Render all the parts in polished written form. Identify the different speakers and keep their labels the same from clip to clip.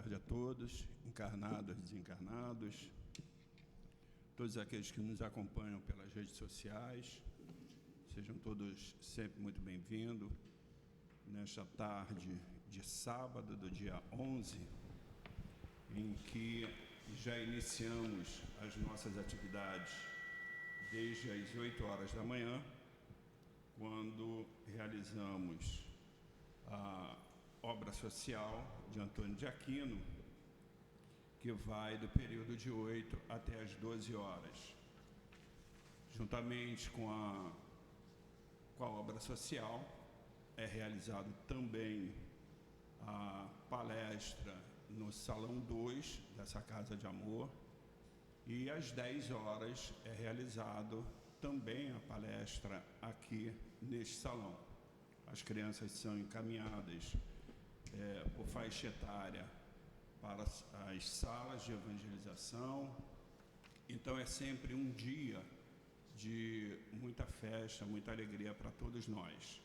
Speaker 1: tarde a todos, encarnados, desencarnados, todos aqueles que nos acompanham pelas redes sociais. Sejam todos sempre muito bem-vindos nesta tarde de sábado, do dia 11, em que já iniciamos as nossas atividades desde as 8 horas da manhã, quando realizamos a obra social de Antônio de Aquino, que vai do período de 8 até as 12 horas. Juntamente com a obra social, é realizado também a palestra no Salão 2 dessa Casa de Amor, e às 10 horas é realizado também a palestra aqui neste salão. As crianças são encaminhadas por faixa etária para as salas de evangelização. Então é sempre um dia de muita festa, muita alegria para todos nós.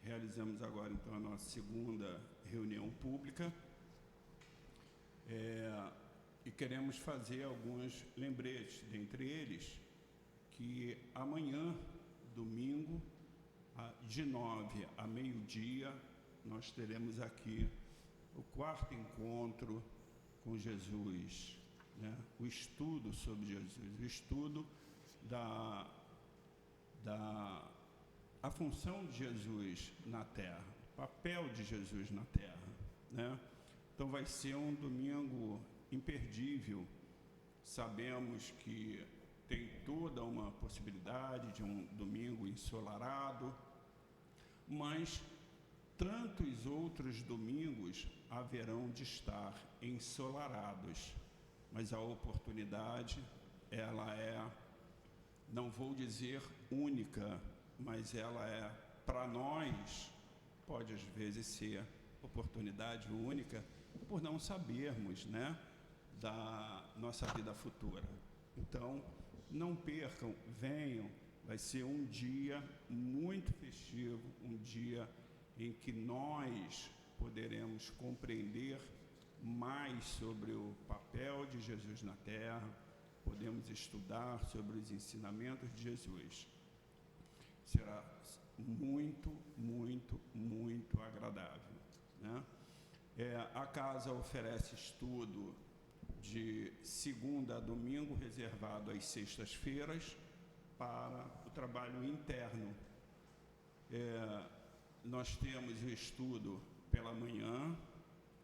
Speaker 1: Realizamos agora então a nossa segunda reunião pública e queremos fazer alguns lembretes, dentre eles que amanhã, domingo, de 9 a meio-dia, nós teremos aqui o quarto encontro com Jesus, né? O estudo sobre Jesus, o estudo da a função de Jesus na Terra, o papel de Jesus na Terra, né? Então vai ser um domingo imperdível. Sabemos que tem toda uma possibilidade de um domingo ensolarado, mas tantos outros domingos haverão de estar ensolarados, mas a oportunidade, ela é, não vou dizer única, mas ela é, para nós, pode às vezes ser oportunidade única, por não sabermos, né, da nossa vida futura. Então, não percam, venham, vai ser um dia muito festivo, um dia em que nós poderemos compreender mais sobre o papel de Jesus na Terra, podemos estudar sobre os ensinamentos de Jesus. Será muito, muito, muito agradável, né? A casa oferece estudo de segunda a domingo, reservado às sextas-feiras, para o trabalho interno. Nós temos o estudo pela manhã,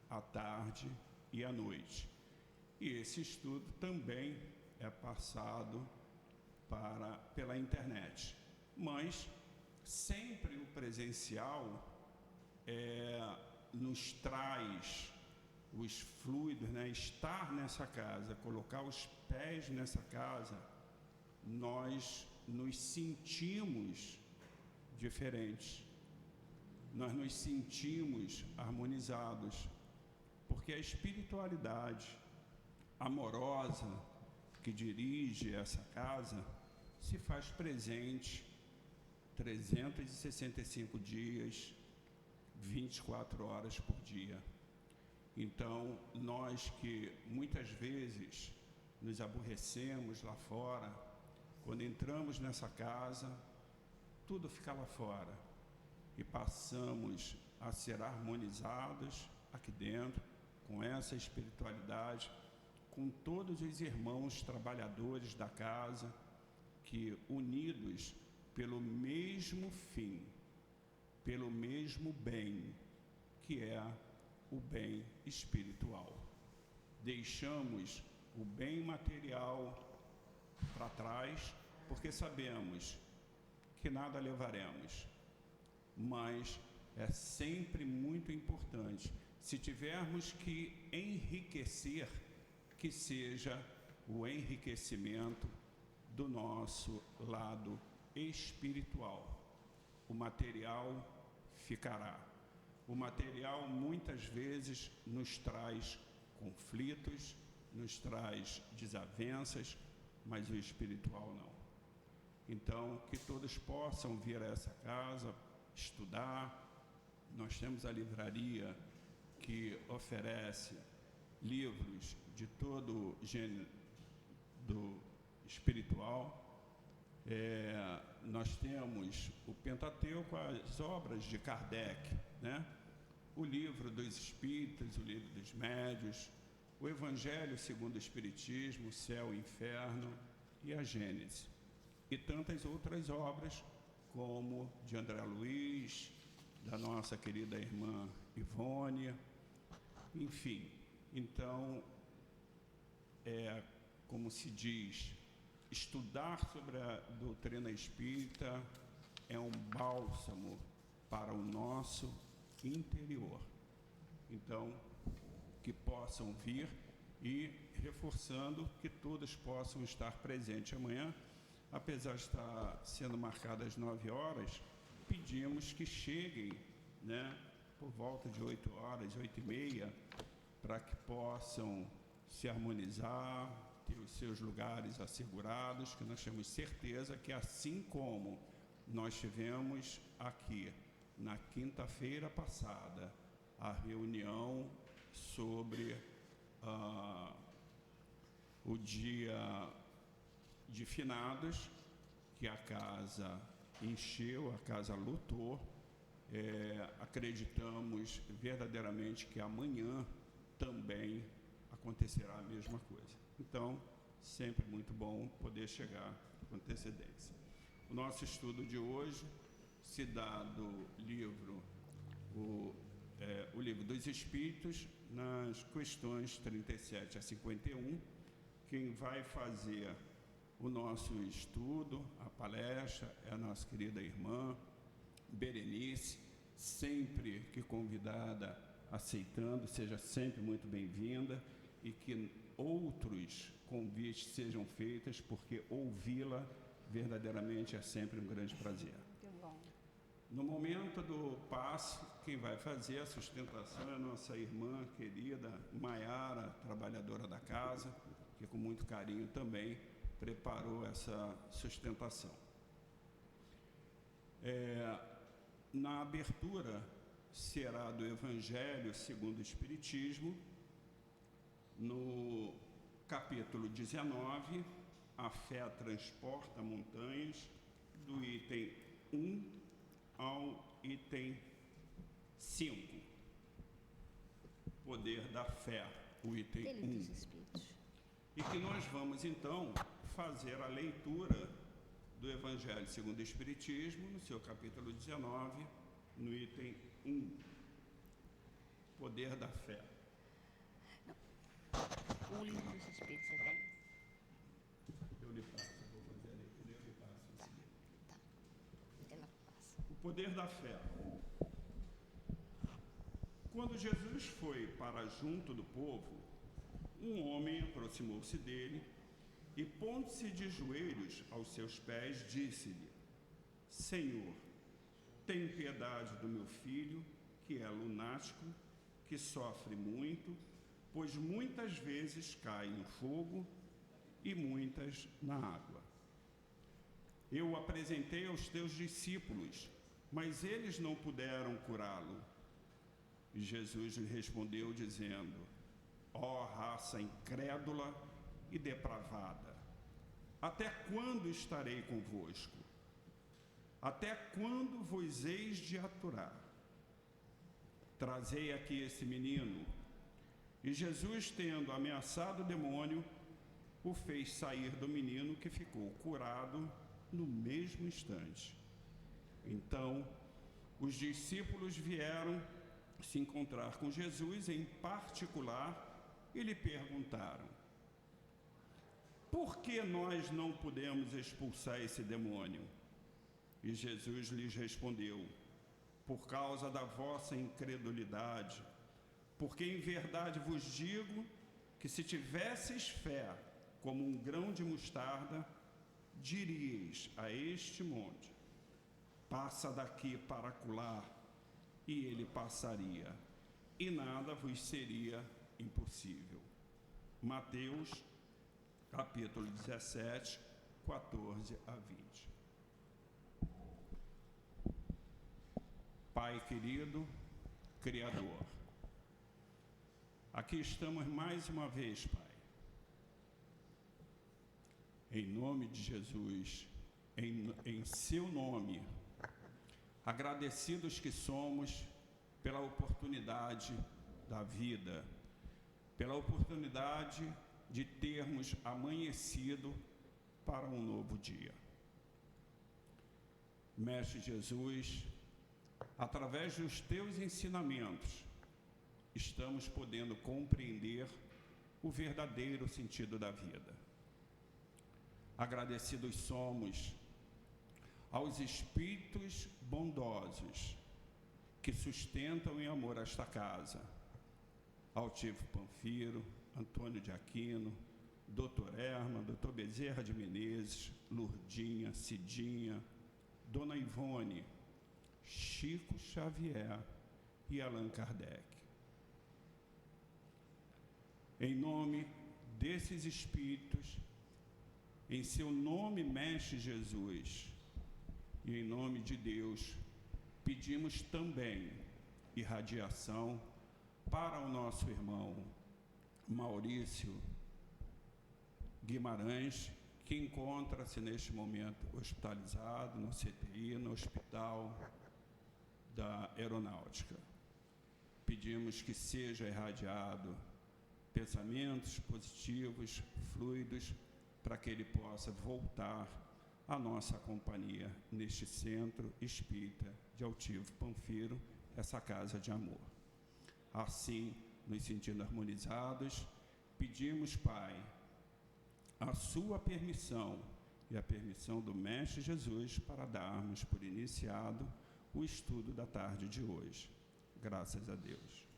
Speaker 1: à tarde e à noite. E esse estudo também é passado pela internet. Mas sempre o presencial nos traz os fluidos, né? Estar nessa casa, colocar os pés nessa casa, nós nos sentimos diferentes. Nós nos sentimos harmonizados, porque a espiritualidade amorosa que dirige essa casa se faz presente 365 dias, 24 horas por dia. Então, nós que muitas vezes nos aborrecemos lá fora, quando entramos nessa casa, tudo fica lá fora, e passamos a ser harmonizados aqui dentro, com essa espiritualidade, com todos os irmãos trabalhadores da casa, que unidos pelo mesmo fim, pelo mesmo bem, que é o bem espiritual. Deixamos o bem material para trás, porque sabemos que nada levaremos, mas é sempre muito importante, se tivermos que enriquecer, que seja o enriquecimento do nosso lado espiritual. O material ficará. O material muitas vezes nos traz conflitos, nos traz desavenças, mas o espiritual não. Então, que todos possam vir a essa casa, estudar. Nós temos a livraria que oferece livros de todo gênero do espiritual. Nós temos o Pentateuco, as obras de Kardec, né? O livro dos Espíritas, o livro dos Médios, o Evangelho segundo o Espiritismo, o Céu e o Inferno e a Gênese. E tantas outras obras, como de André Luiz, da nossa querida irmã Ivone, enfim. Então, como se diz, estudar sobre a doutrina espírita é um bálsamo para o nosso interior. Então, que possam vir e reforçando que todos possam estar presentes amanhã, apesar de estar sendo marcado às 9 horas, pedimos que cheguem, né, por volta de 8 horas, 8h30, para que possam se harmonizar, ter os seus lugares assegurados, que nós temos certeza que assim como nós tivemos aqui na quinta-feira passada a reunião sobre o dia de finados, que a casa encheu, a casa lotou, acreditamos verdadeiramente que amanhã também acontecerá a mesma coisa. Então, sempre muito bom poder chegar com antecedência. O nosso estudo de hoje se dá do livro, o Livro dos Espíritos, nas questões 37 a 51. Quem vai fazer o nosso estudo, a palestra, é a nossa querida irmã Berenice, sempre que convidada, aceitando, seja sempre muito bem-vinda, e que outros convites sejam feitos, porque ouvi-la verdadeiramente é sempre um grande prazer. No momento do passe, quem vai fazer a sustentação é a nossa irmã querida Maiara, trabalhadora da casa, que com muito carinho também preparou essa sustentação. Na abertura será do Evangelho segundo o Espiritismo, no capítulo 19, a fé transporta montanhas, do item 1 ao item 5. Poder da fé, o item 1. E que nós vamos, então, fazer a leitura do Evangelho segundo o Espiritismo, no seu capítulo 19, no item 1. Poder da fé.
Speaker 2: O livro dos Espíritos você tem?
Speaker 1: Eu lhe passo, eu vou fazer a leitura e eu lhe passo em seguida.
Speaker 2: Tá. Ela passa.
Speaker 1: O poder da fé. Quando Jesus foi para junto do povo, um homem aproximou-se dele e, pondo-se de joelhos aos seus pés, disse-lhe: Senhor, tem piedade do meu filho, que é lunático, que sofre muito, pois muitas vezes cai no fogo e muitas na água. Eu o apresentei aos teus discípulos, mas eles não puderam curá-lo. E Jesus lhe respondeu, dizendo: Ó raça incrédula e depravada, até quando estarei convosco? Até quando vos heis de aturar? Trazei aqui esse menino. E Jesus, tendo ameaçado o demônio, o fez sair do menino, que ficou curado no mesmo instante. Então, os discípulos vieram se encontrar com Jesus em particular e lhe perguntaram: por que nós não podemos expulsar esse demônio? E Jesus lhes respondeu: por causa da vossa incredulidade, porque em verdade vos digo que se tivesseis fé como um grão de mostarda, diríeis a este monte: passa daqui para acolá, e ele passaria, e nada vos seria impossível. Mateus, capítulo 17, 14 a 20. Pai querido, Criador, Aqui estamos mais uma vez, Pai. Em nome de Jesus, em seu nome, agradecidos que somos pela oportunidade da vida, pela oportunidade de termos amanhecido para um novo dia. Mestre Jesus, através dos teus ensinamentos, estamos podendo compreender o verdadeiro sentido da vida. Agradecidos somos aos espíritos bondosos que sustentam em amor esta casa, Altivo Panfiro, Antônio de Aquino, Dr. Erma, Dr. Bezerra de Menezes, Lurdinha, Cidinha, Dona Ivone, Chico Xavier e Allan Kardec. Em nome desses espíritos, em seu nome, Mestre Jesus, e em nome de Deus, pedimos também irradiação para o nosso irmão Maurício Guimarães, que encontra-se neste momento hospitalizado no CTI, no Hospital da Aeronáutica. Pedimos que seja irradiado pensamentos positivos, fluidos, para que ele possa voltar à nossa companhia neste centro espírita de Altivo Panfiro, essa casa de amor. Assim, nos sentindo harmonizados, pedimos, Pai, a sua permissão e a permissão do Mestre Jesus para darmos por iniciado o estudo da tarde de hoje. Graças a Deus.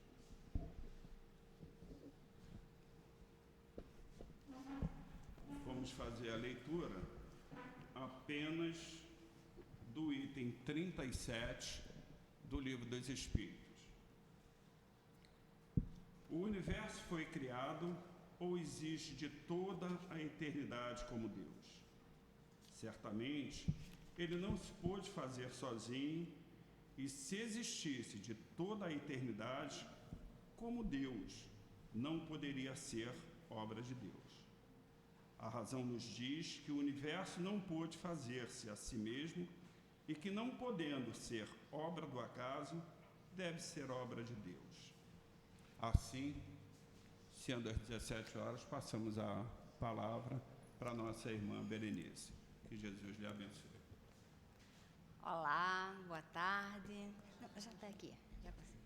Speaker 1: Vamos fazer a leitura apenas do item 37 do Livro dos Espíritos. O universo foi criado ou existe de toda a eternidade como Deus? Certamente, ele não se pôde fazer sozinho, e se existisse de toda a eternidade como Deus, não poderia ser obra de Deus. A razão nos diz que o universo não pôde fazer-se a si mesmo e que, não podendo ser obra do acaso, deve ser obra de Deus. Assim, sendo às 17 horas, passamos a palavra para nossa irmã Berenice. Que Jesus lhe abençoe.
Speaker 2: Olá, boa tarde. Não, já está aqui, já passei.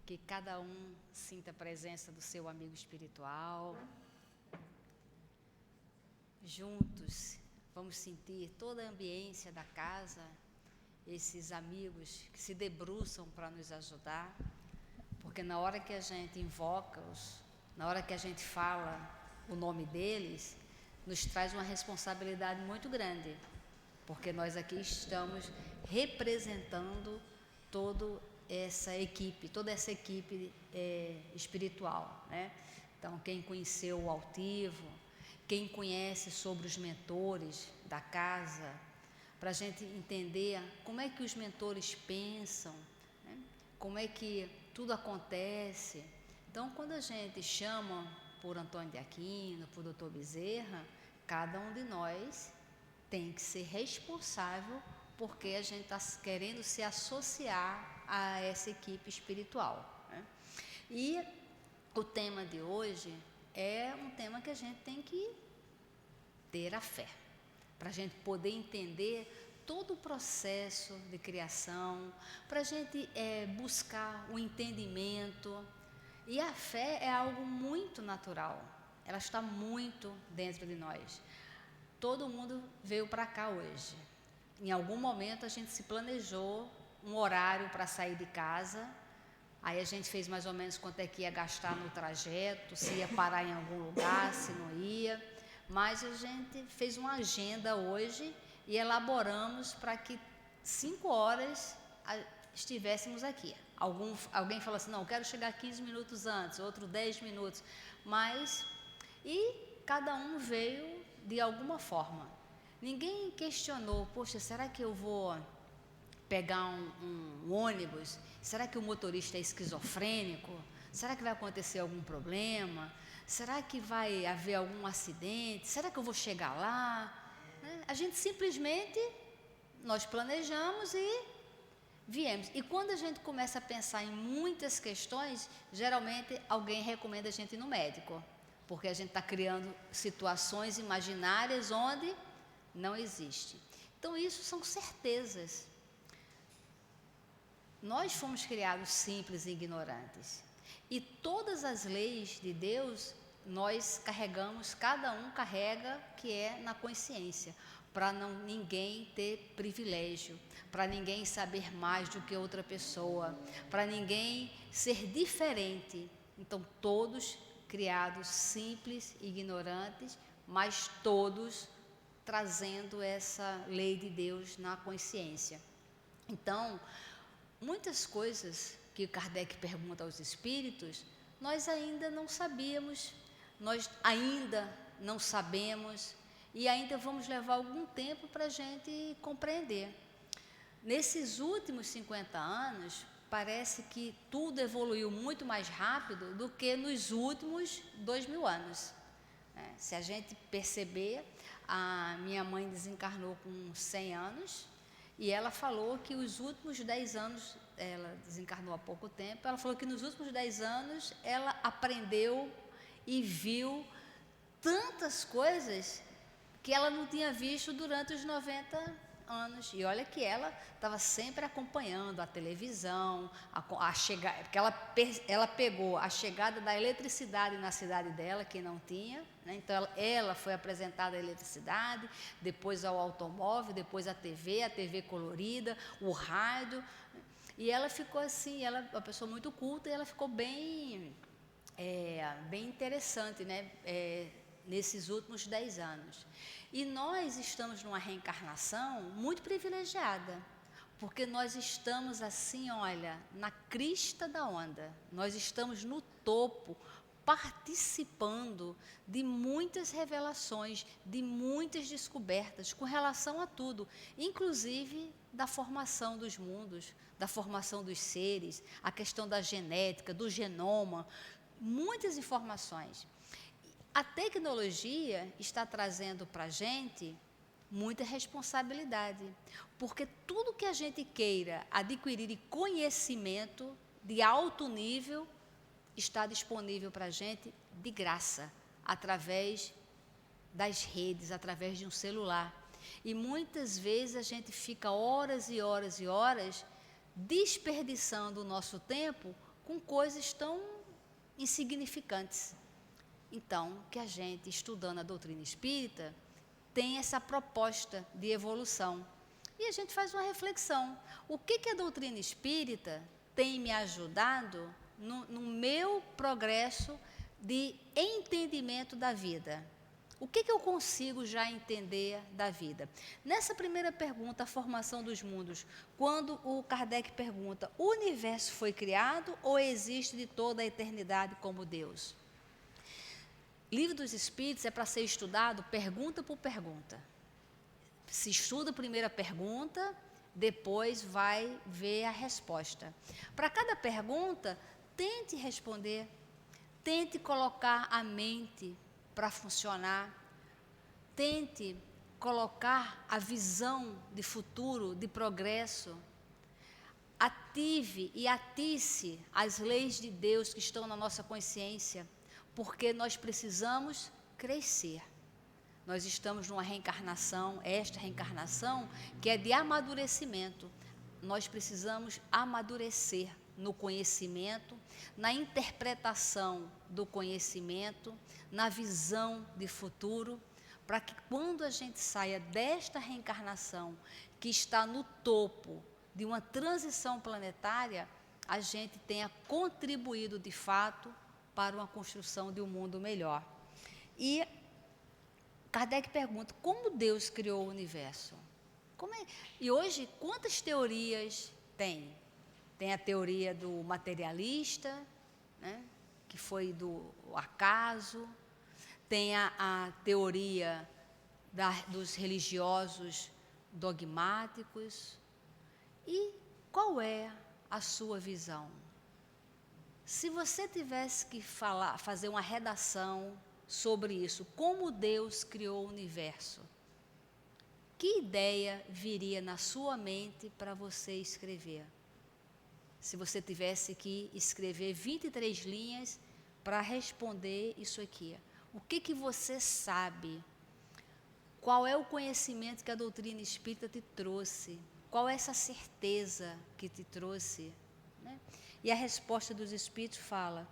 Speaker 2: Que cada um sinta a presença do seu amigo espiritual. Juntos, vamos sentir toda a ambiência da casa, esses amigos que se debruçam para nos ajudar, porque na hora que a gente invoca-os, na hora que a gente fala o nome deles, nos traz uma responsabilidade muito grande, porque nós aqui estamos representando toda essa equipe espiritual, né? Então, quem conheceu o Altivo, quem conhece sobre os mentores da casa, para a gente entender como é que os mentores pensam, né? Como é que tudo acontece. Então, quando a gente chama por Antônio de Aquino, por Dr. Bezerra, cada um de nós tem que ser responsável, porque a gente está querendo se associar a essa equipe espiritual, né? E o tema de hoje é um tema que a gente tem que ter a fé, para a gente poder entender todo o processo de criação, para a gente buscar o entendimento. E a fé é algo muito natural, ela está muito dentro de nós. Todo mundo veio para cá hoje. Em algum momento a gente se planejou um horário para sair de casa, aí a gente fez mais ou menos quanto é que ia gastar no trajeto, se ia parar em algum lugar, se não ia, mas a gente fez uma agenda hoje e elaboramos para que 5 horas estivéssemos aqui. Alguém falou assim, não, eu quero chegar 15 minutos antes, outro 10 minutos, e cada um veio de alguma forma. Ninguém questionou, poxa, será que eu vou pegar um ônibus? Será que o motorista é esquizofrênico? Será que vai acontecer algum problema? Será que vai haver algum acidente? Será que eu vou chegar lá? Né? A gente simplesmente, nós planejamos e viemos. E quando a gente começa a pensar em muitas questões, geralmente alguém recomenda a gente ir no médico, porque a gente está criando situações imaginárias onde não existe. Então, isso são certezas. Nós fomos criados simples e ignorantes. E todas as leis de Deus, nós carregamos, cada um carrega, que é na consciência, para ninguém ter privilégio, para ninguém saber mais do que outra pessoa, para ninguém ser diferente. Então, todos criados simples, ignorantes, mas todos trazendo essa lei de Deus na consciência. Então, muitas coisas que Kardec pergunta aos espíritos, nós ainda não sabíamos, nós ainda não sabemos e ainda vamos levar algum tempo para a gente compreender. Nesses últimos 50 anos, parece que tudo evoluiu muito mais rápido do que nos últimos 2000 anos. Se a gente perceber, a minha mãe desencarnou com 100 anos e ela falou que os últimos 10 anos, ela desencarnou há pouco tempo, ela falou que nos últimos 10 anos ela aprendeu e viu tantas coisas que ela não tinha visto durante os 90 anos. E olha que ela estava sempre acompanhando a televisão, a chegada, porque ela pegou a chegada da eletricidade na cidade dela, que não tinha, né? Então ela foi apresentada à eletricidade, depois ao automóvel, depois à TV colorida, o rádio, e ela ficou assim, ela é uma pessoa muito culta, e ela ficou bem interessante, né? Nesses últimos 10 anos. E nós estamos numa reencarnação muito privilegiada, porque nós estamos assim, olha, na crista da onda, nós estamos no topo, participando de muitas revelações, de muitas descobertas com relação a tudo, inclusive da formação dos mundos, da formação dos seres, a questão da genética, do genoma, muitas informações. A tecnologia está trazendo para a gente muita responsabilidade, porque tudo que a gente queira adquirir de conhecimento de alto nível está disponível para a gente de graça, através das redes, através de um celular. E muitas vezes a gente fica horas e horas e horas desperdiçando o nosso tempo com coisas tão insignificantes. Então, que a gente, estudando a doutrina espírita, tem essa proposta de evolução. E a gente faz uma reflexão. O que a doutrina espírita tem me ajudado no meu progresso de entendimento da vida? O que eu consigo já entender da vida? Nessa primeira pergunta, a formação dos mundos, quando o Kardec pergunta, o universo foi criado ou existe de toda a eternidade como Deus? Livro dos Espíritos é para ser estudado pergunta por pergunta. Se estuda a primeira pergunta, depois vai ver a resposta. Para cada pergunta, tente responder, tente colocar a mente para funcionar, tente colocar a visão de futuro, de progresso. Ative e atice as leis de Deus que estão na nossa consciência, porque nós precisamos crescer. Nós estamos numa reencarnação, esta reencarnação, que é de amadurecimento. Nós precisamos amadurecer no conhecimento, na interpretação do conhecimento, na visão de futuro, para que quando a gente saia desta reencarnação, que está no topo de uma transição planetária, a gente tenha contribuído de fato para uma construção de um mundo melhor. E Kardec pergunta, como Deus criou o universo? E hoje, quantas teorias tem? Tem a teoria do materialista, né, que foi do acaso, tem a teoria dos religiosos dogmáticos. E qual é a sua visão? Se você tivesse que fazer uma redação sobre isso, como Deus criou o universo, que ideia viria na sua mente para você escrever? Se você tivesse que escrever 23 linhas para responder isso aqui, o que você sabe? Qual é o conhecimento que a doutrina espírita te trouxe? Qual é essa certeza que te trouxe? Né? E a resposta dos espíritos fala: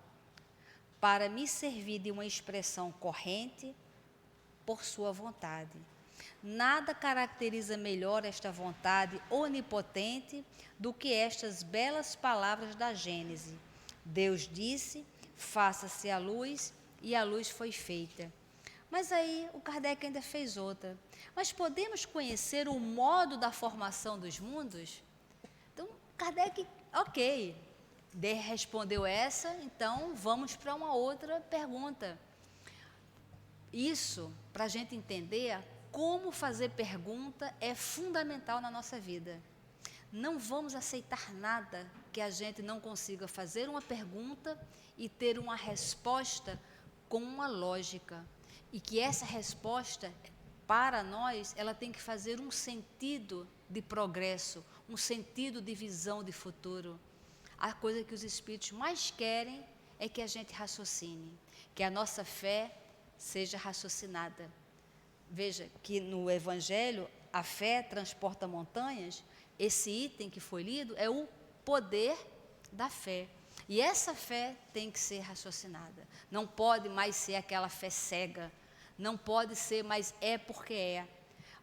Speaker 2: para me servir de uma expressão corrente por sua vontade. Nada caracteriza melhor esta vontade onipotente do que estas belas palavras da Gênese. Deus disse, faça-se a luz, e a luz foi feita. Mas aí o Kardec ainda fez outra. Mas podemos conhecer o modo da formação dos mundos? Então, Kardec, ok, respondeu essa, então vamos para uma outra pergunta. Isso, para a gente entender como fazer pergunta, é fundamental na nossa vida. Não vamos aceitar nada que a gente não consiga fazer uma pergunta e ter uma resposta com uma lógica. E que essa resposta, para nós, ela tem que fazer um sentido de progresso, um sentido de visão de futuro. A coisa que os espíritos mais querem é que a gente raciocine, que a nossa fé seja raciocinada. Veja que no Evangelho, a fé transporta montanhas. Esse item que foi lido é o poder da fé. E essa fé tem que ser raciocinada. Não pode mais ser aquela fé cega. Não pode ser, mas é porque é.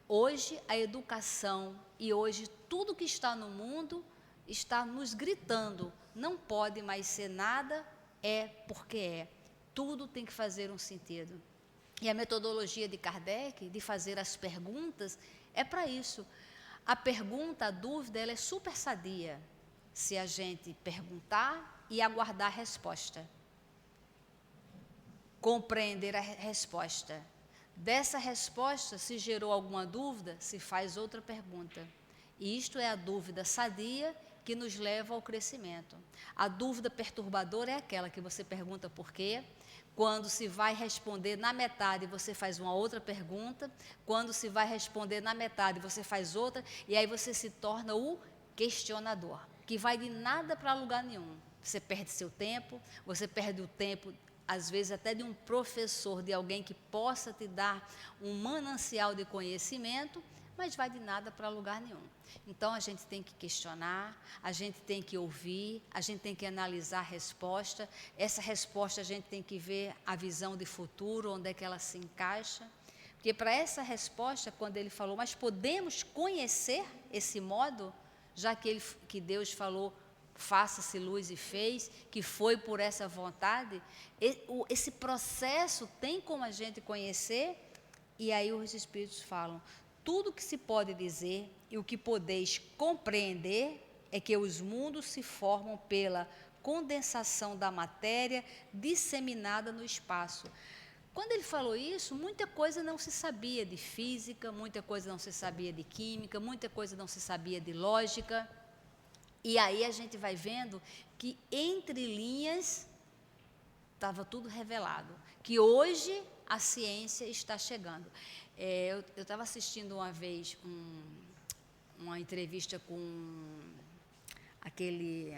Speaker 2: Hoje a educação e hoje tudo que está no mundo está nos gritando. Não pode mais ser nada, é porque é. Tudo tem que fazer um sentido. E a metodologia de Kardec, de fazer as perguntas, é para isso. A pergunta, a dúvida, ela é super sadia, se a gente perguntar e aguardar a resposta. Compreender a resposta. Dessa resposta, se gerou alguma dúvida, se faz outra pergunta. E isto é a dúvida sadia que nos leva ao crescimento. A dúvida perturbadora é aquela que você pergunta por quê. Quando se vai responder na metade, você faz uma outra pergunta. Quando se vai responder na metade, você faz outra. E aí você se torna o questionador, que vai de nada para lugar nenhum. Você perde seu tempo, você perde o tempo, às vezes até de um professor, de alguém que possa te dar um manancial de conhecimento, mas vai de nada para lugar nenhum. Então, a gente tem que questionar, a gente tem que ouvir, a gente tem que analisar a resposta. Essa resposta a gente tem que ver a visão de futuro, onde é que ela se encaixa. Porque para essa resposta, quando ele falou, mas podemos conhecer esse modo, já que Deus falou, faça-se luz e fez, que foi por essa vontade, esse processo tem como a gente conhecer, e aí os Espíritos falam, tudo que se pode dizer e o que podeis compreender é que os mundos se formam pela condensação da matéria disseminada no espaço. Quando ele falou isso, muita coisa não se sabia de física, muita coisa não se sabia de química, muita coisa não se sabia de lógica. E aí a gente vai vendo que entre linhas estava tudo revelado, que hoje a ciência está chegando. Eu estava assistindo uma vez uma entrevista com aquele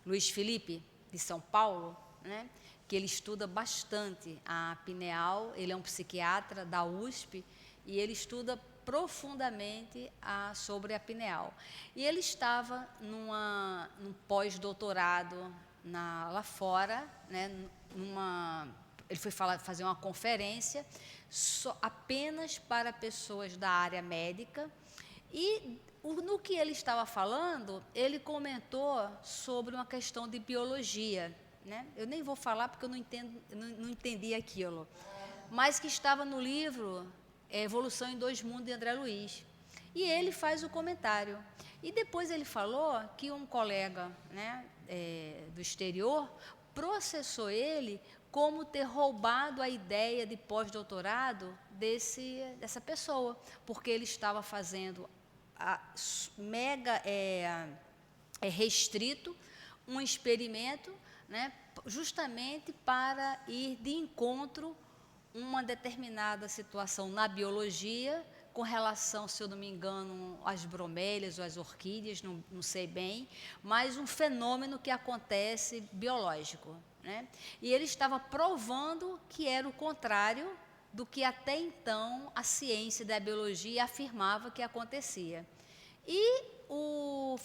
Speaker 2: Luiz Felipe, de São Paulo, né, que ele estuda bastante a pineal, ele é um psiquiatra da USP, e ele estuda profundamente sobre a pineal. E ele estava num pós-doutorado lá fora, né, ele foi fazer uma conferência apenas para pessoas da área médica, e no que ele estava falando, ele comentou sobre uma questão de biologia, né? Eu nem vou falar porque eu não entendi aquilo, mas que estava no livro Evolução em Dois Mundos, de André Luiz. E ele faz o comentário. E depois ele falou que um colega, né, do exterior processou ele como ter roubado a ideia de pós-doutorado dessa pessoa, porque ele estava fazendo mega restrito um experimento, né, justamente para ir de encontro a uma determinada situação na biologia, com relação, se eu não me engano, às bromélias ou às orquídeas, não sei bem, mas um fenômeno que acontece biológico, né? E ele estava provando que era o contrário do que até então a ciência da biologia afirmava que acontecia. E o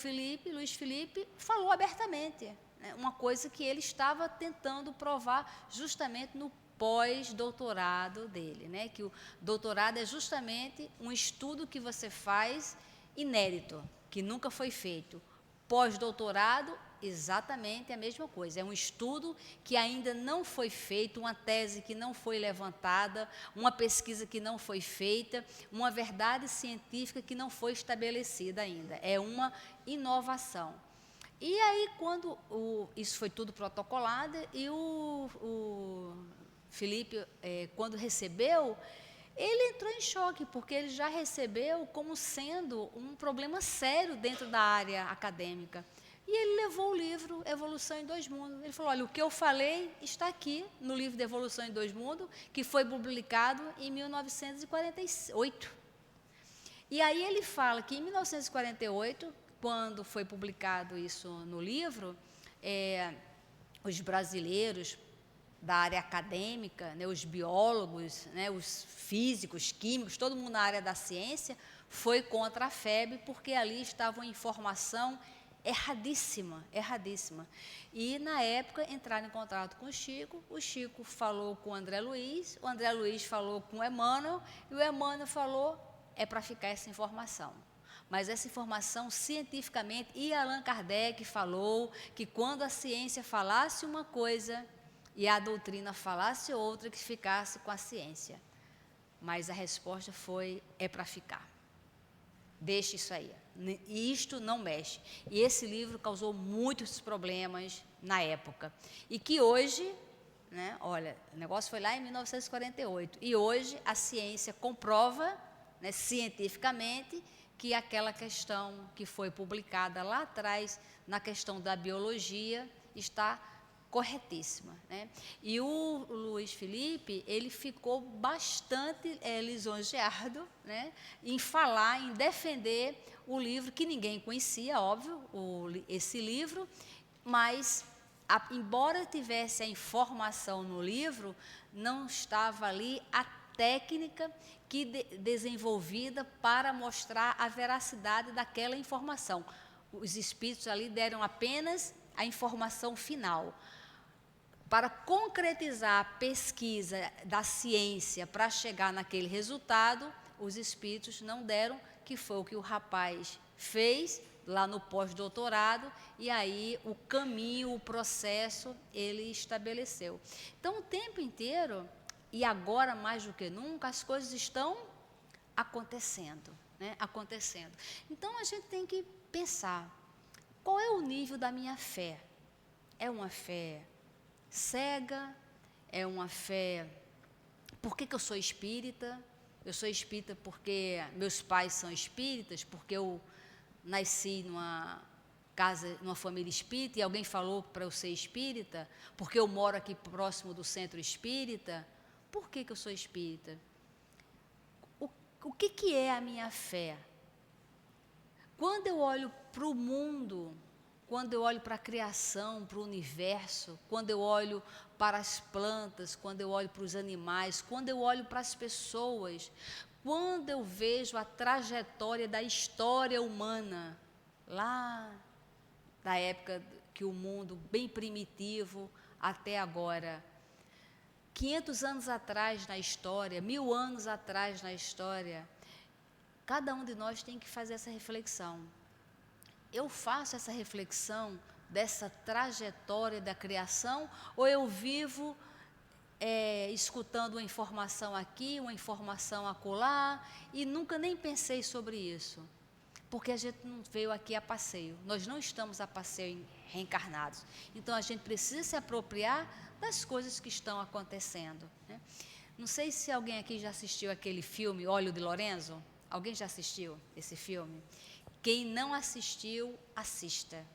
Speaker 2: Luiz Felipe, falou abertamente, né, uma coisa que ele estava tentando provar justamente no pós-doutorado dele, né, que o doutorado é justamente um estudo que você faz inédito, que nunca foi feito. Pós-doutorado, exatamente a mesma coisa, é um estudo que ainda não foi feito, uma tese que não foi levantada, uma pesquisa que não foi feita, uma verdade científica que não foi estabelecida ainda, é uma inovação. E aí, quando isso foi tudo protocolado, e o Felipe, quando recebeu, ele entrou em choque, porque ele já recebeu como sendo um problema sério dentro da área acadêmica. E ele levou o livro Evolução em Dois Mundos. Ele falou, olha, o que eu falei está aqui no livro de Evolução em Dois Mundos, que foi publicado em 1948. E aí ele fala que em 1948, quando foi publicado isso no livro, os brasileiros da área acadêmica, né, os biólogos, né, os físicos, químicos, todo mundo na área da ciência, foi contra a FEB, porque ali estava uma informação erradíssima, erradíssima. E, na época, entraram em contato com o Chico falou com o André Luiz falou com o Emmanuel, e o Emmanuel falou, é para ficar essa informação. Mas essa informação, cientificamente, e Allan Kardec falou que quando a ciência falasse uma coisa e a doutrina falasse outra, que ficasse com a ciência. Mas a resposta foi, é para ficar. Deixe isso aí. E isto não mexe. E esse livro causou muitos problemas na época. E que hoje, né, olha, o negócio foi lá em 1948. E hoje a ciência comprova, né, cientificamente, que aquela questão que foi publicada lá atrás, na questão da biologia, está corretíssima, né? E o Luiz Felipe, ele ficou bastante lisonjeado, né, em falar, em defender o livro, que ninguém conhecia, óbvio, esse livro, mas, embora tivesse a informação no livro, não estava ali a técnica desenvolvida para mostrar a veracidade daquela informação. Os espíritos ali deram apenas a informação final. Para concretizar a pesquisa da ciência para chegar naquele resultado, os espíritos não deram, que foi o que o rapaz fez lá no pós-doutorado, e aí o caminho, o processo, ele estabeleceu. Então, o tempo inteiro, e agora mais do que nunca, as coisas estão acontecendo, né? Acontecendo. Então, a gente tem que pensar, qual é o nível da minha fé? É uma fé cega? É uma fé... Por que eu sou espírita? Eu sou espírita porque meus pais são espíritas, porque eu nasci numa casa, numa família espírita, e alguém falou para eu ser espírita, porque eu moro aqui próximo do centro espírita. Por que eu sou espírita? O que é a minha fé? Quando eu olho para o mundo, quando eu olho para a criação, para o universo, quando eu olho para as plantas, quando eu olho para os animais, quando eu olho para as pessoas, quando eu vejo a trajetória da história humana, lá da época que o mundo, bem primitivo, até agora, 500 anos atrás na história, 1000 anos atrás na história, cada um de nós tem que fazer essa reflexão. Eu faço essa reflexão dessa trajetória da criação, ou eu vivo escutando uma informação aqui, uma informação acolá, e nunca nem pensei sobre isso? Porque a gente não veio aqui a passeio, nós não estamos a passeio reencarnados. Então, a gente precisa se apropriar das coisas que estão acontecendo, né? Não sei se alguém aqui já assistiu aquele filme, Óleo de Lorenzo. Alguém já assistiu esse filme? Quem não assistiu, assista.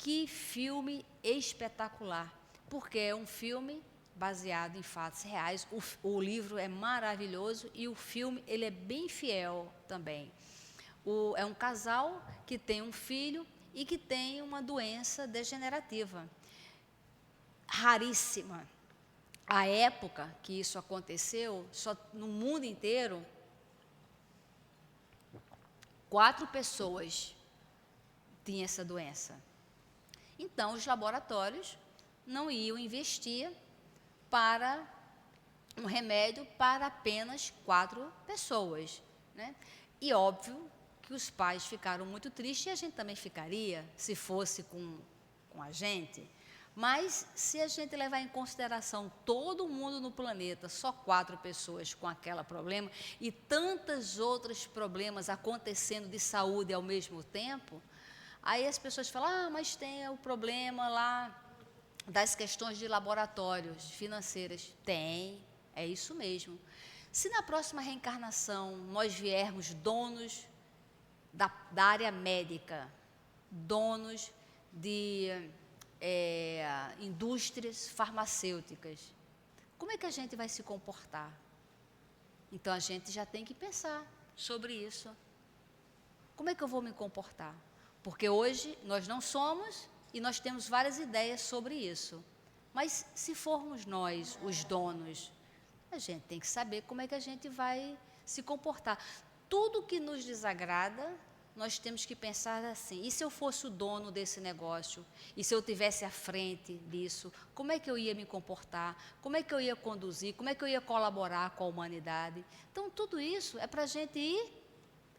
Speaker 2: que filme espetacular, porque é um filme baseado em fatos reais. O livro é maravilhoso e o filme ele é bem fiel também. É um casal que tem um filho e que tem uma doença degenerativa, raríssima. A época que isso aconteceu, só no mundo inteiro, 4 pessoas tinham essa doença. Então, os laboratórios não iam investir para um remédio para apenas 4 pessoas, né? E óbvio que os pais ficaram muito tristes, e a gente também ficaria, se fosse com a gente. Mas, se a gente levar em consideração todo mundo no planeta, só 4 pessoas com aquele problema, e tantos outros problemas acontecendo de saúde ao mesmo tempo, aí as pessoas falam, mas tem o problema lá das questões de laboratórios financeiras. Tem, é isso mesmo. Se na próxima reencarnação nós viermos donos da área médica, donos de indústrias farmacêuticas, como é que a gente vai se comportar? Então, a gente já tem que pensar sobre isso. Como é que eu vou me comportar? Porque hoje nós não somos e nós temos várias ideias sobre isso. Mas se formos nós os donos, a gente tem que saber como é que a gente vai se comportar. Tudo que nos desagrada, nós temos que pensar assim, e se eu fosse o dono desse negócio? E se eu estivesse à frente disso? Como é que eu ia me comportar? Como é que eu ia conduzir? Como é que eu ia colaborar com a humanidade? Então, tudo isso é para a gente ir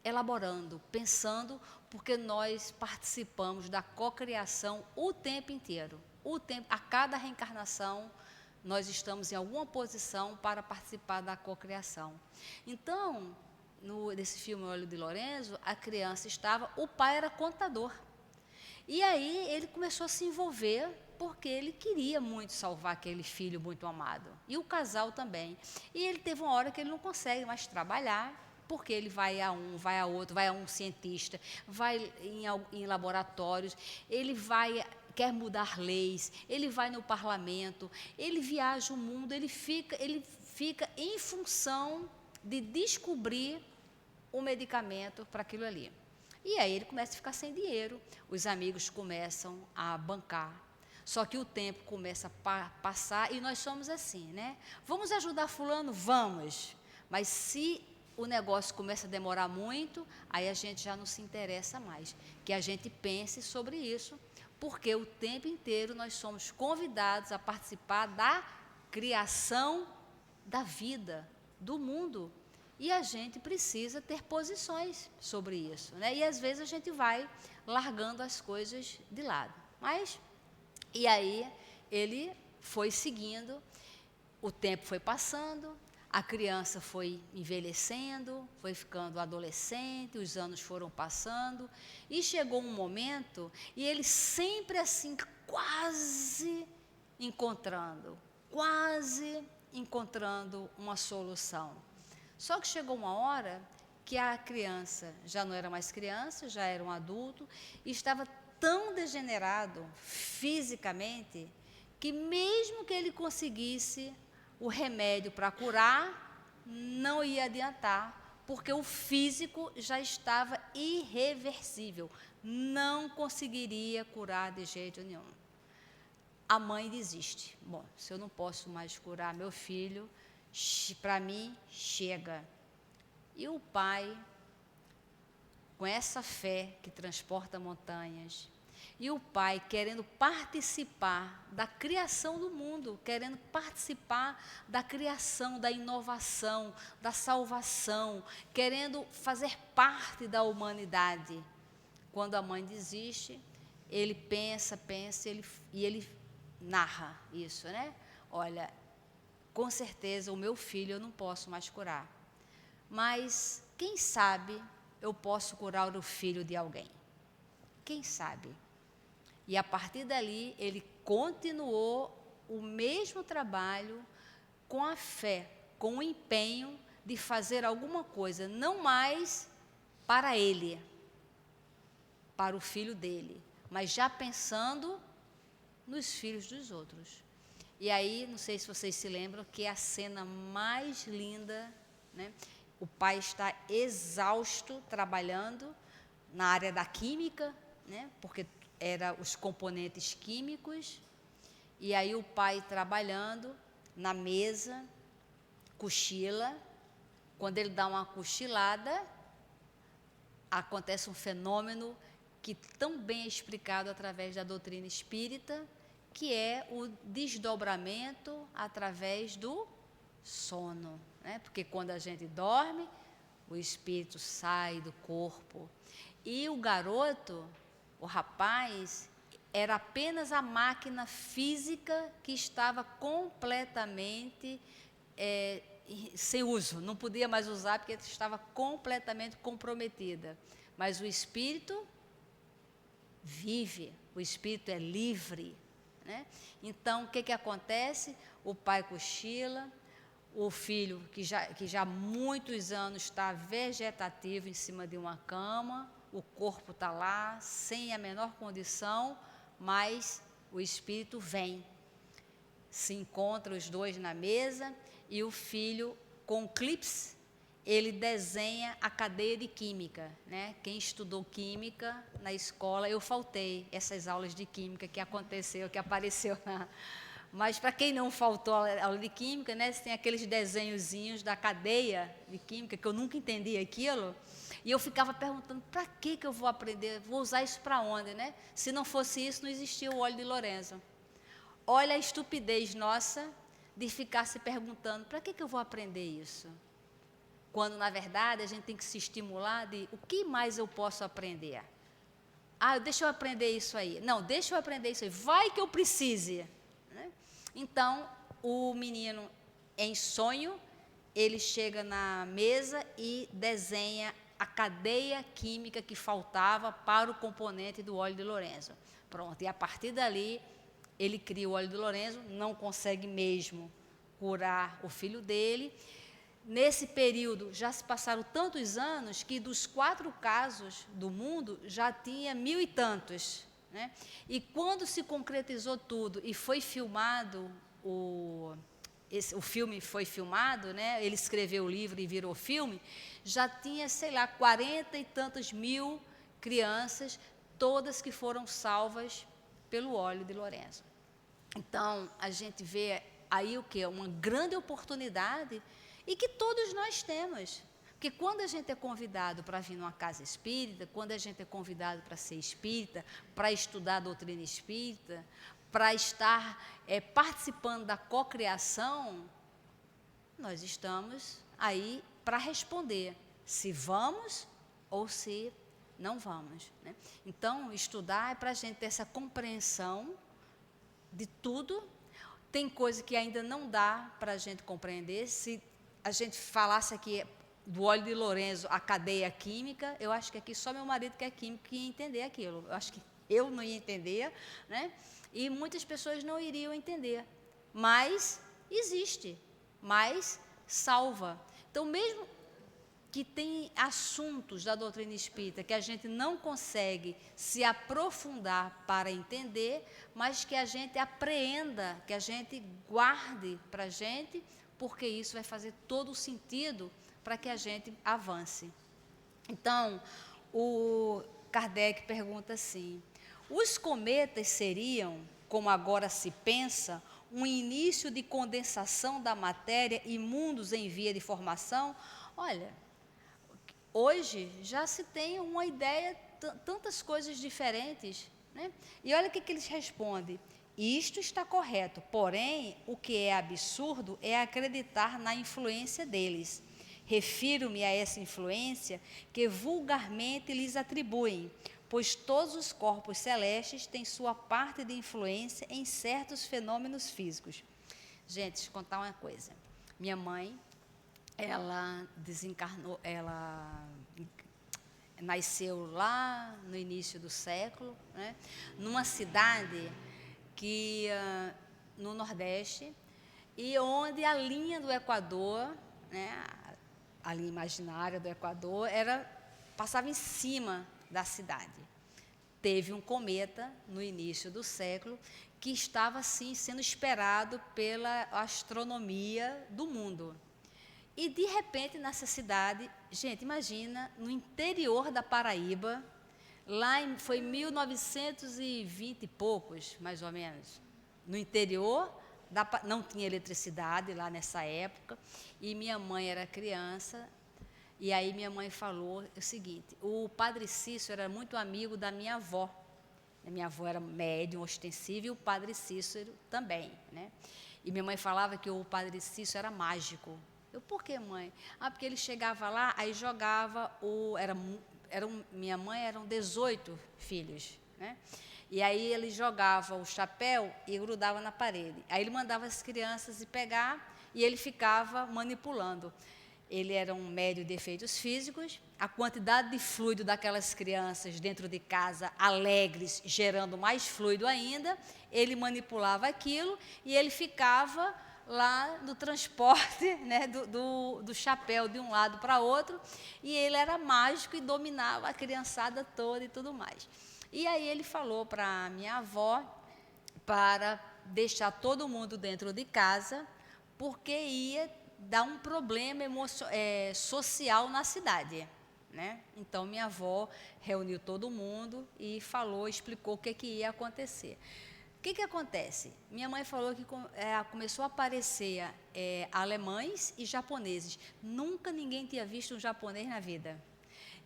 Speaker 2: elaborando, pensando, porque nós participamos da cocriação o tempo inteiro. A cada reencarnação, nós estamos em alguma posição para participar da cocriação. Então, nesse filme Olho de Lorenzo, a criança o pai era contador. E aí ele começou a se envolver, porque ele queria muito salvar aquele filho muito amado. E o casal também. E ele teve uma hora que ele não consegue mais trabalhar, porque ele vai a um, vai a outro, vai a um cientista, vai em laboratórios, ele quer mudar leis, ele vai no parlamento, ele viaja o mundo, ele fica em função de descobrir o medicamento para aquilo ali. E aí ele começa a ficar sem dinheiro, os amigos começam a bancar. Só que o tempo começa a passar e nós somos assim, né? Vamos ajudar fulano? Vamos. Mas se o negócio começa a demorar muito, aí a gente já não se interessa mais. Que a gente pense sobre isso, porque o tempo inteiro nós somos convidados a participar da criação da vida, do mundo. E a gente precisa ter posições sobre isso, né? E às vezes a gente vai largando as coisas de lado. E aí ele foi seguindo, o tempo foi passando, a criança foi envelhecendo, foi ficando adolescente, os anos foram passando, e chegou um momento, e ele sempre assim, quase encontrando uma solução. Só que chegou uma hora que a criança já não era mais criança, já era um adulto, e estava tão degenerado fisicamente, que mesmo que ele conseguisse o remédio para curar, não ia adiantar, porque o físico já estava irreversível, não conseguiria curar de jeito nenhum. A mãe desiste. Bom, se eu não posso mais curar meu filho, para mim, chega. E o pai, com essa fé que transporta montanhas, e o pai querendo participar da criação do mundo, querendo participar da criação, da inovação, da salvação, querendo fazer parte da humanidade. Quando a mãe desiste, ele pensa, e ele narra isso, né? Olha, com certeza o meu filho eu não posso mais curar, mas quem sabe eu posso curar o filho de alguém. Quem sabe? E a partir dali ele continuou o mesmo trabalho com a fé, com o empenho de fazer alguma coisa, não mais para ele, para o filho dele, mas já pensando nos filhos dos outros. E aí, não sei se vocês se lembram, que é a cena mais linda, né? O pai está exausto trabalhando na área da química, né? Porque eram os componentes químicos, e aí o pai trabalhando na mesa, cochila. Quando ele dá uma cochilada, acontece um fenômeno que tão bem é explicado através da doutrina espírita, que é o desdobramento através do sono, né? Porque quando a gente dorme, o espírito sai do corpo. E o garoto, o rapaz, era apenas a máquina física que estava completamente sem uso, não podia mais usar porque estava completamente comprometida. Mas o espírito vive, o espírito é livre, né? Então, o que acontece? O pai cochila, o filho, que já há muitos anos está vegetativo em cima de uma cama, o corpo está lá, sem a menor condição, mas o espírito vem. Se encontram os dois na mesa e o filho, com clips, ele desenha a cadeia de química, né? Quem estudou química na escola, eu faltei essas aulas de química que apareceu na... Mas para quem não faltou a aula de química, né, tem aqueles desenhozinhos da cadeia de química, que eu nunca entendi aquilo, e eu ficava perguntando, para que eu vou aprender, vou usar isso para onde, né? Se não fosse isso, não existia o óleo de Lorenzo. Olha a estupidez nossa de ficar se perguntando, para que eu vou aprender isso? Quando, na verdade, a gente tem que se estimular de, o que mais eu posso aprender? Ah, deixa eu aprender isso aí. Não, deixa eu aprender isso aí. Vai que eu precise. Né? Então, o menino, em sonho, ele chega na mesa e desenha a cadeia química que faltava para o componente do óleo de Lorenzo. Pronto, e a partir dali, ele cria o óleo de Lorenzo, não consegue mesmo curar o filho dele. Nesse período, já se passaram tantos anos que dos 4 casos do mundo, já tinha 1000 e tantos. Né? E quando se concretizou tudo e foi filmado, o filme foi filmado, né? Ele escreveu o livro e virou filme, já tinha, sei lá, 40 e tantos mil crianças, todas que foram salvas pelo óleo de Lorenzo. Então, a gente vê aí o quê? Uma grande oportunidade e que todos nós temos. Porque quando a gente é convidado para vir numa casa espírita, quando a gente é convidado para ser espírita, para estudar a doutrina espírita, para estar participando da cocriação, nós estamos aí para responder se vamos ou se não vamos. Né? Então, estudar é para a gente ter essa compreensão de tudo. Tem coisa que ainda não dá para a gente compreender. Se a gente falasse aqui do óleo de Lorenzo, a cadeia química, eu acho que aqui só meu marido que é químico que ia entender aquilo. Eu acho que eu não ia entender, né? E muitas pessoas não iriam entender. Mas existe, mas salva. Então, mesmo que tem assuntos da doutrina espírita que a gente não consegue se aprofundar para entender, mas que a gente apreenda, que a gente guarde para a gente, porque isso vai fazer todo o sentido para que a gente avance. Então, o Kardec pergunta assim, os cometas seriam, como agora se pensa, um início de condensação da matéria e mundos em via de formação? Olha, hoje já se tem uma ideia, tantas coisas diferentes, né? E olha o que eles respondem. Isto está correto, porém, o que é absurdo é acreditar na influência deles. Refiro-me a essa influência que vulgarmente lhes atribuem, pois todos os corpos celestes têm sua parte de influência em certos fenômenos físicos. Gente, deixa eu contar uma coisa. Minha mãe, ela desencarnou, ela nasceu lá no início do século, né, numa cidade que no Nordeste, e onde a linha do Equador, né, a linha imaginária do Equador, passava em cima da cidade. teve um cometa no início do século que estava, assim, sendo esperado pela astronomia do mundo. E, de repente, nessa cidade, gente, imagina, no interior da Paraíba, foi em 1920 e poucos, mais ou menos, no interior, não tinha eletricidade lá nessa época, e minha mãe era criança, e aí minha mãe falou o seguinte: o padre Cícero era muito amigo da minha avó. A minha avó era médium ostensiva e o padre Cícero também, né? E minha mãe falava que o padre Cícero era mágico. Eu, por que, mãe? Porque ele chegava lá, aí jogava minha mãe eram 18 filhos, né? E aí ele jogava o chapéu e grudava na parede. Aí ele mandava as crianças ir pegar e ele ficava manipulando. Ele era um médium de efeitos físicos, a quantidade de fluido daquelas crianças dentro de casa, alegres, gerando mais fluido ainda, ele manipulava aquilo e ele ficava lá no transporte, né, do chapéu de um lado para outro, e ele era mágico e dominava a criançada toda e tudo mais. E aí ele falou para a minha avó para deixar todo mundo dentro de casa, porque ia dar um problema social na cidade, né? Então, minha avó reuniu todo mundo e explicou o que ia acontecer. O que acontece? Minha mãe falou que começou a aparecer alemães e japoneses. Nunca ninguém tinha visto um japonês na vida.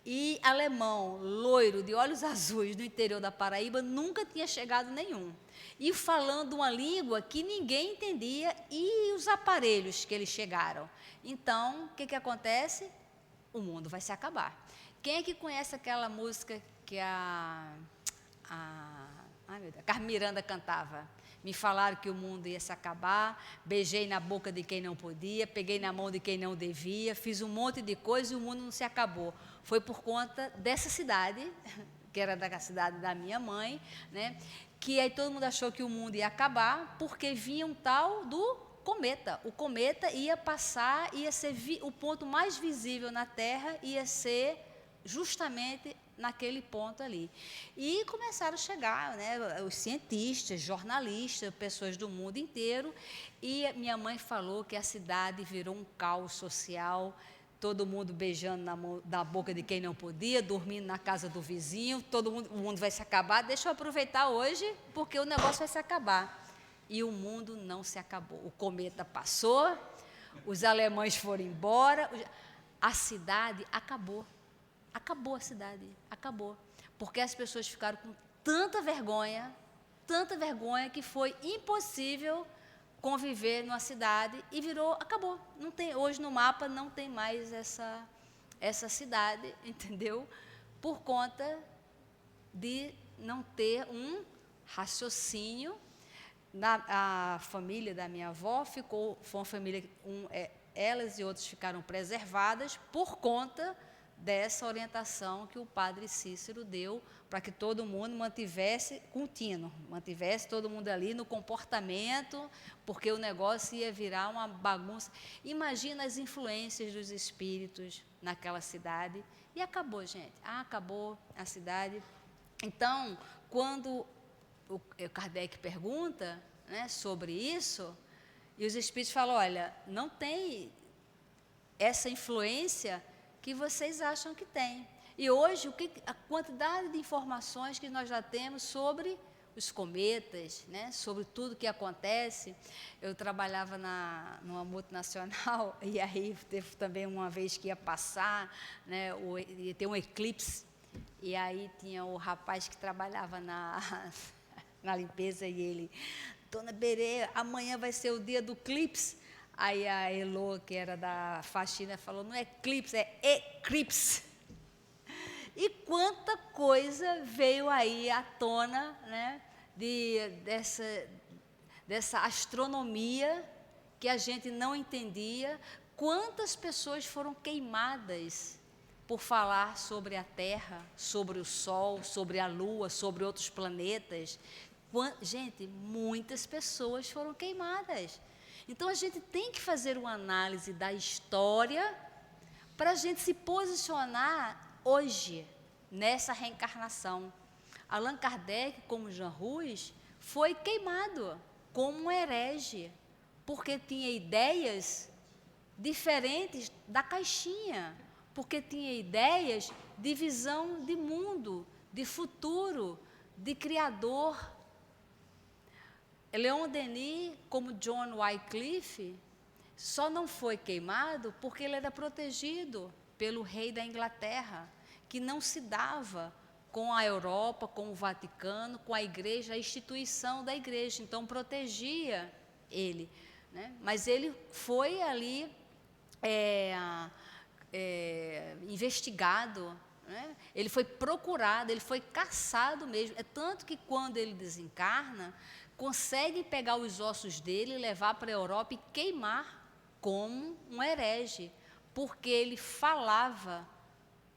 Speaker 2: E alemão, loiro, de olhos azuis, do interior da Paraíba, nunca tinha chegado nenhum. E falando uma língua que ninguém entendia, e os aparelhos que eles chegaram. Então, o que acontece? O mundo vai se acabar. Quem é que conhece aquela música que a Carmen Miranda cantava? Me falaram que o mundo ia se acabar, beijei na boca de quem não podia, peguei na mão de quem não devia, fiz um monte de coisa e o mundo não se acabou. Foi por conta dessa cidade, que era da cidade da minha mãe, né? Que aí todo mundo achou que o mundo ia acabar, porque vinha um tal do cometa. O cometa ia passar, ia ser o ponto mais visível na Terra, ia ser justamente naquele ponto ali. E começaram a chegar, né, os cientistas, jornalistas, pessoas do mundo inteiro, e minha mãe falou que a cidade virou um caos social, todo mundo beijando na boca de quem não podia, dormindo na casa do vizinho, o mundo vai se acabar. Deixa eu aproveitar hoje, porque o negócio vai se acabar. E o mundo não se acabou. O cometa passou, os alemães foram embora, a cidade acabou. Acabou a cidade, acabou. Porque as pessoas ficaram com tanta vergonha, que foi impossível conviver numa cidade e acabou. Não tem, hoje no mapa não tem mais essa cidade, entendeu? Por conta de não ter um raciocínio. A família da minha avó foi uma família, elas e outros ficaram preservadas por conta dessa orientação que o padre Cícero deu para que todo mundo mantivesse contínuo, mantivesse todo mundo ali no comportamento, porque o negócio ia virar uma bagunça. Imagina as influências dos espíritos naquela cidade. E acabou, gente. Acabou a cidade. Então, quando o Kardec pergunta, né, sobre isso, e os espíritos falam: olha, não tem essa influência que vocês acham que tem. E hoje, a quantidade de informações que nós já temos sobre os cometas, né, sobre tudo que acontece. Eu trabalhava numa multinacional, e aí teve também uma vez que ia passar, né, ia ter um eclipse, e aí tinha o rapaz que trabalhava na limpeza, e ele: Dona Berê, amanhã vai ser o dia do eclipse. Aí a Elô, que era da faxina, falou: não é eclipse, é eclipse. E quanta coisa veio aí à tona, né, dessa astronomia que a gente não entendia. Quantas pessoas foram queimadas por falar sobre a Terra, sobre o Sol, sobre a Lua, sobre outros planetas. Gente, muitas pessoas foram queimadas. Então, a gente tem que fazer uma análise da história para a gente se posicionar hoje, nessa reencarnação. Allan Kardec, como Jean Rus, foi queimado como um herege, porque tinha ideias diferentes da caixinha, porque tinha ideias de visão de mundo, de futuro, de criador. Leon Denis, como John Wycliffe, só não foi queimado porque ele era protegido pelo rei da Inglaterra, que não se dava com a Europa, com o Vaticano, com a igreja, a instituição da igreja, então protegia ele, né? Mas ele foi ali investigado, né? Ele foi procurado, ele foi caçado mesmo. É tanto que quando ele desencarna, conseguem pegar os ossos dele, levar para a Europa e queimar como um herege, porque ele falava,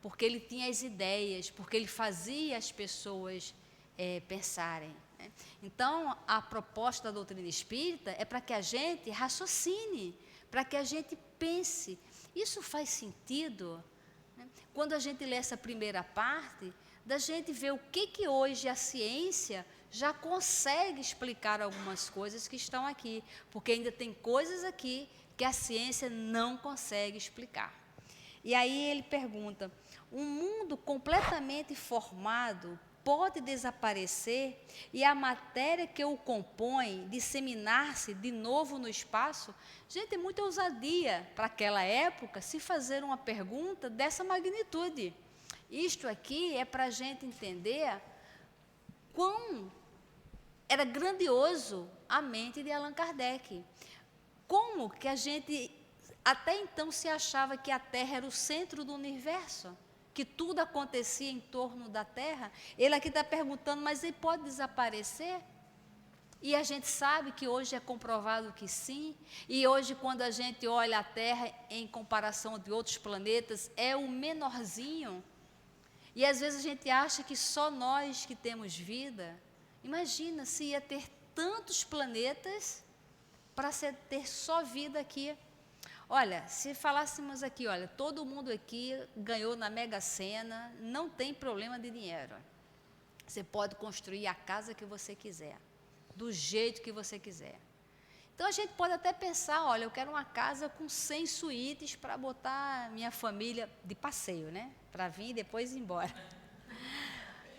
Speaker 2: porque ele tinha as ideias, porque ele fazia as pessoas pensarem, né? Então, a proposta da doutrina espírita é para que a gente raciocine, para que a gente pense. Isso faz sentido, né? Quando a gente lê essa primeira parte, da gente ver o que hoje a ciência já consegue explicar algumas coisas que estão aqui, porque ainda tem coisas aqui que a ciência não consegue explicar. E aí ele pergunta: um mundo completamente formado pode desaparecer e a matéria que o compõe disseminar-se de novo no espaço? Gente, é muita ousadia para aquela época se fazer uma pergunta dessa magnitude. Isto aqui é para a gente entender quão era grandioso a mente de Allan Kardec. Como que a gente até então se achava que a Terra era o centro do universo, que tudo acontecia em torno da Terra. Ele aqui está perguntando, mas ele pode desaparecer? E a gente sabe que hoje é comprovado que sim, e hoje quando a gente olha a Terra em comparação de outros planetas, é o menorzinho, e às vezes a gente acha que só nós que temos vida. Imagina se ia ter tantos planetas para ter só vida aqui. Olha, se falássemos aqui, olha, todo mundo aqui ganhou na Mega Sena, não tem problema de dinheiro. Você pode construir a casa que você quiser, do jeito que você quiser. Então, a gente pode até pensar, olha, eu quero uma casa com 100 suítes para botar minha família de passeio, né? Para vir e depois ir embora.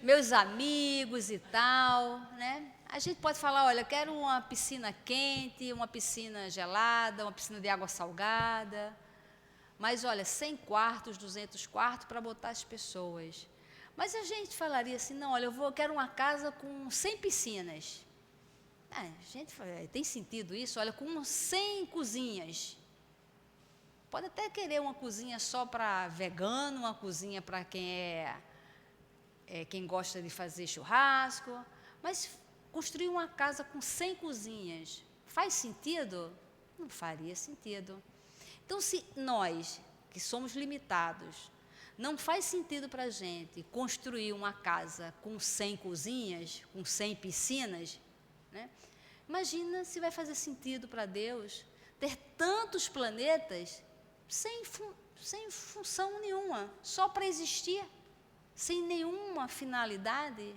Speaker 2: Meus amigos e tal, né? A gente pode falar, olha, eu quero uma piscina quente, uma piscina gelada, uma piscina de água salgada. Mas, olha, 100 quartos, 200 quartos para botar as pessoas. Mas a gente falaria assim, não, olha, eu quero uma casa com 100 piscinas. A gente fala, tem sentido isso? Olha, com 100 cozinhas. Pode até querer uma cozinha só para vegano, uma cozinha para quem quem gosta de fazer churrasco, mas construir uma casa com 100 cozinhas, faz sentido? Não faria sentido. Então, se nós, que somos limitados, não faz sentido para a gente construir uma casa com 100 cozinhas, com 100 piscinas, né? Imagina se vai fazer sentido para Deus ter tantos planetas sem função nenhuma, só para existir, sem nenhuma finalidade,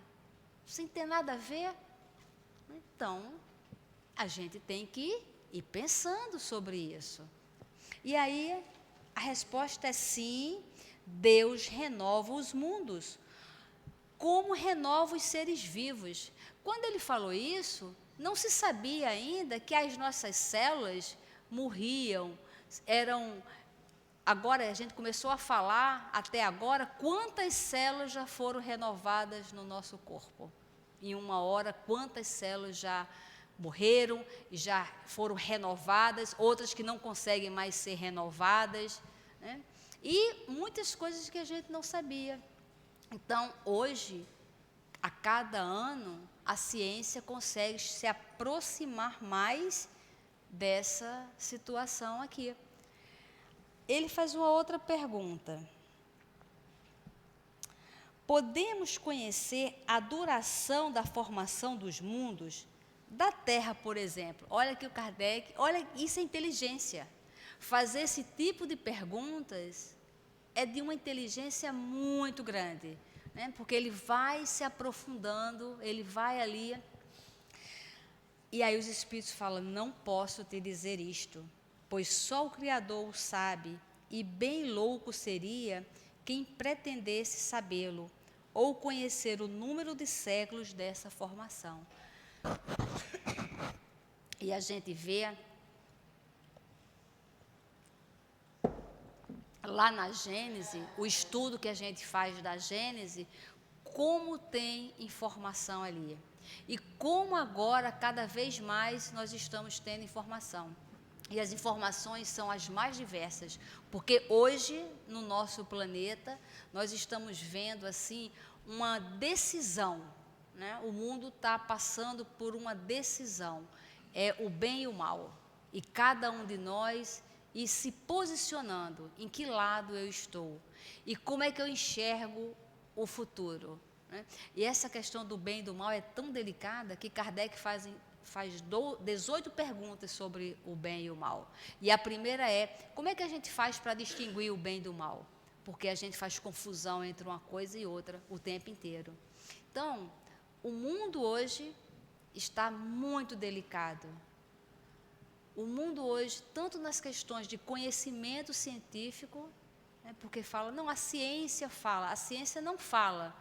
Speaker 2: sem ter nada a ver. Então, a gente tem que ir pensando sobre isso. E aí, a resposta é sim, Deus renova os mundos, como renova os seres vivos. Quando ele falou isso, não se sabia ainda que as nossas células morriam, Agora a gente começou a falar, até agora, quantas células já foram renovadas no nosso corpo. Em uma hora, quantas células já morreram e já foram renovadas, outras que não conseguem mais ser renovadas, né? E muitas coisas que a gente não sabia. Então, hoje, a cada ano, a ciência consegue se aproximar mais dessa situação aqui. Ele faz uma outra pergunta. Podemos conhecer a duração da formação dos mundos? Da Terra, por exemplo. Olha aqui o Kardec, olha, isso é inteligência. Fazer esse tipo de perguntas é de uma inteligência muito grande. né? Porque ele vai se aprofundando, ele vai ali. E aí os espíritos falam: não posso te dizer isto, pois só o Criador o sabe, e bem louco seria quem pretendesse sabê-lo, ou conhecer o número de séculos dessa formação. E a gente vê lá na Gênese, o estudo que a gente faz da Gênese, como tem informação ali. E como agora, cada vez mais, nós estamos tendo informação. E as informações são as mais diversas, porque hoje, no nosso planeta, nós estamos vendo, assim, uma decisão, né? O mundo está passando por uma decisão, é o bem e o mal. E cada um de nós ir se posicionando, em que lado eu estou, e como é que eu enxergo o futuro, né? E essa questão do bem e do mal é tão delicada que Kardec faz 18 perguntas sobre o bem e o mal. E a primeira é: como é que a gente faz para distinguir o bem do mal? Porque a gente faz confusão entre uma coisa e outra o tempo inteiro. Então, o mundo hoje está muito delicado. O mundo hoje, tanto nas questões de conhecimento científico, né, porque fala, não, a ciência fala, a ciência não fala.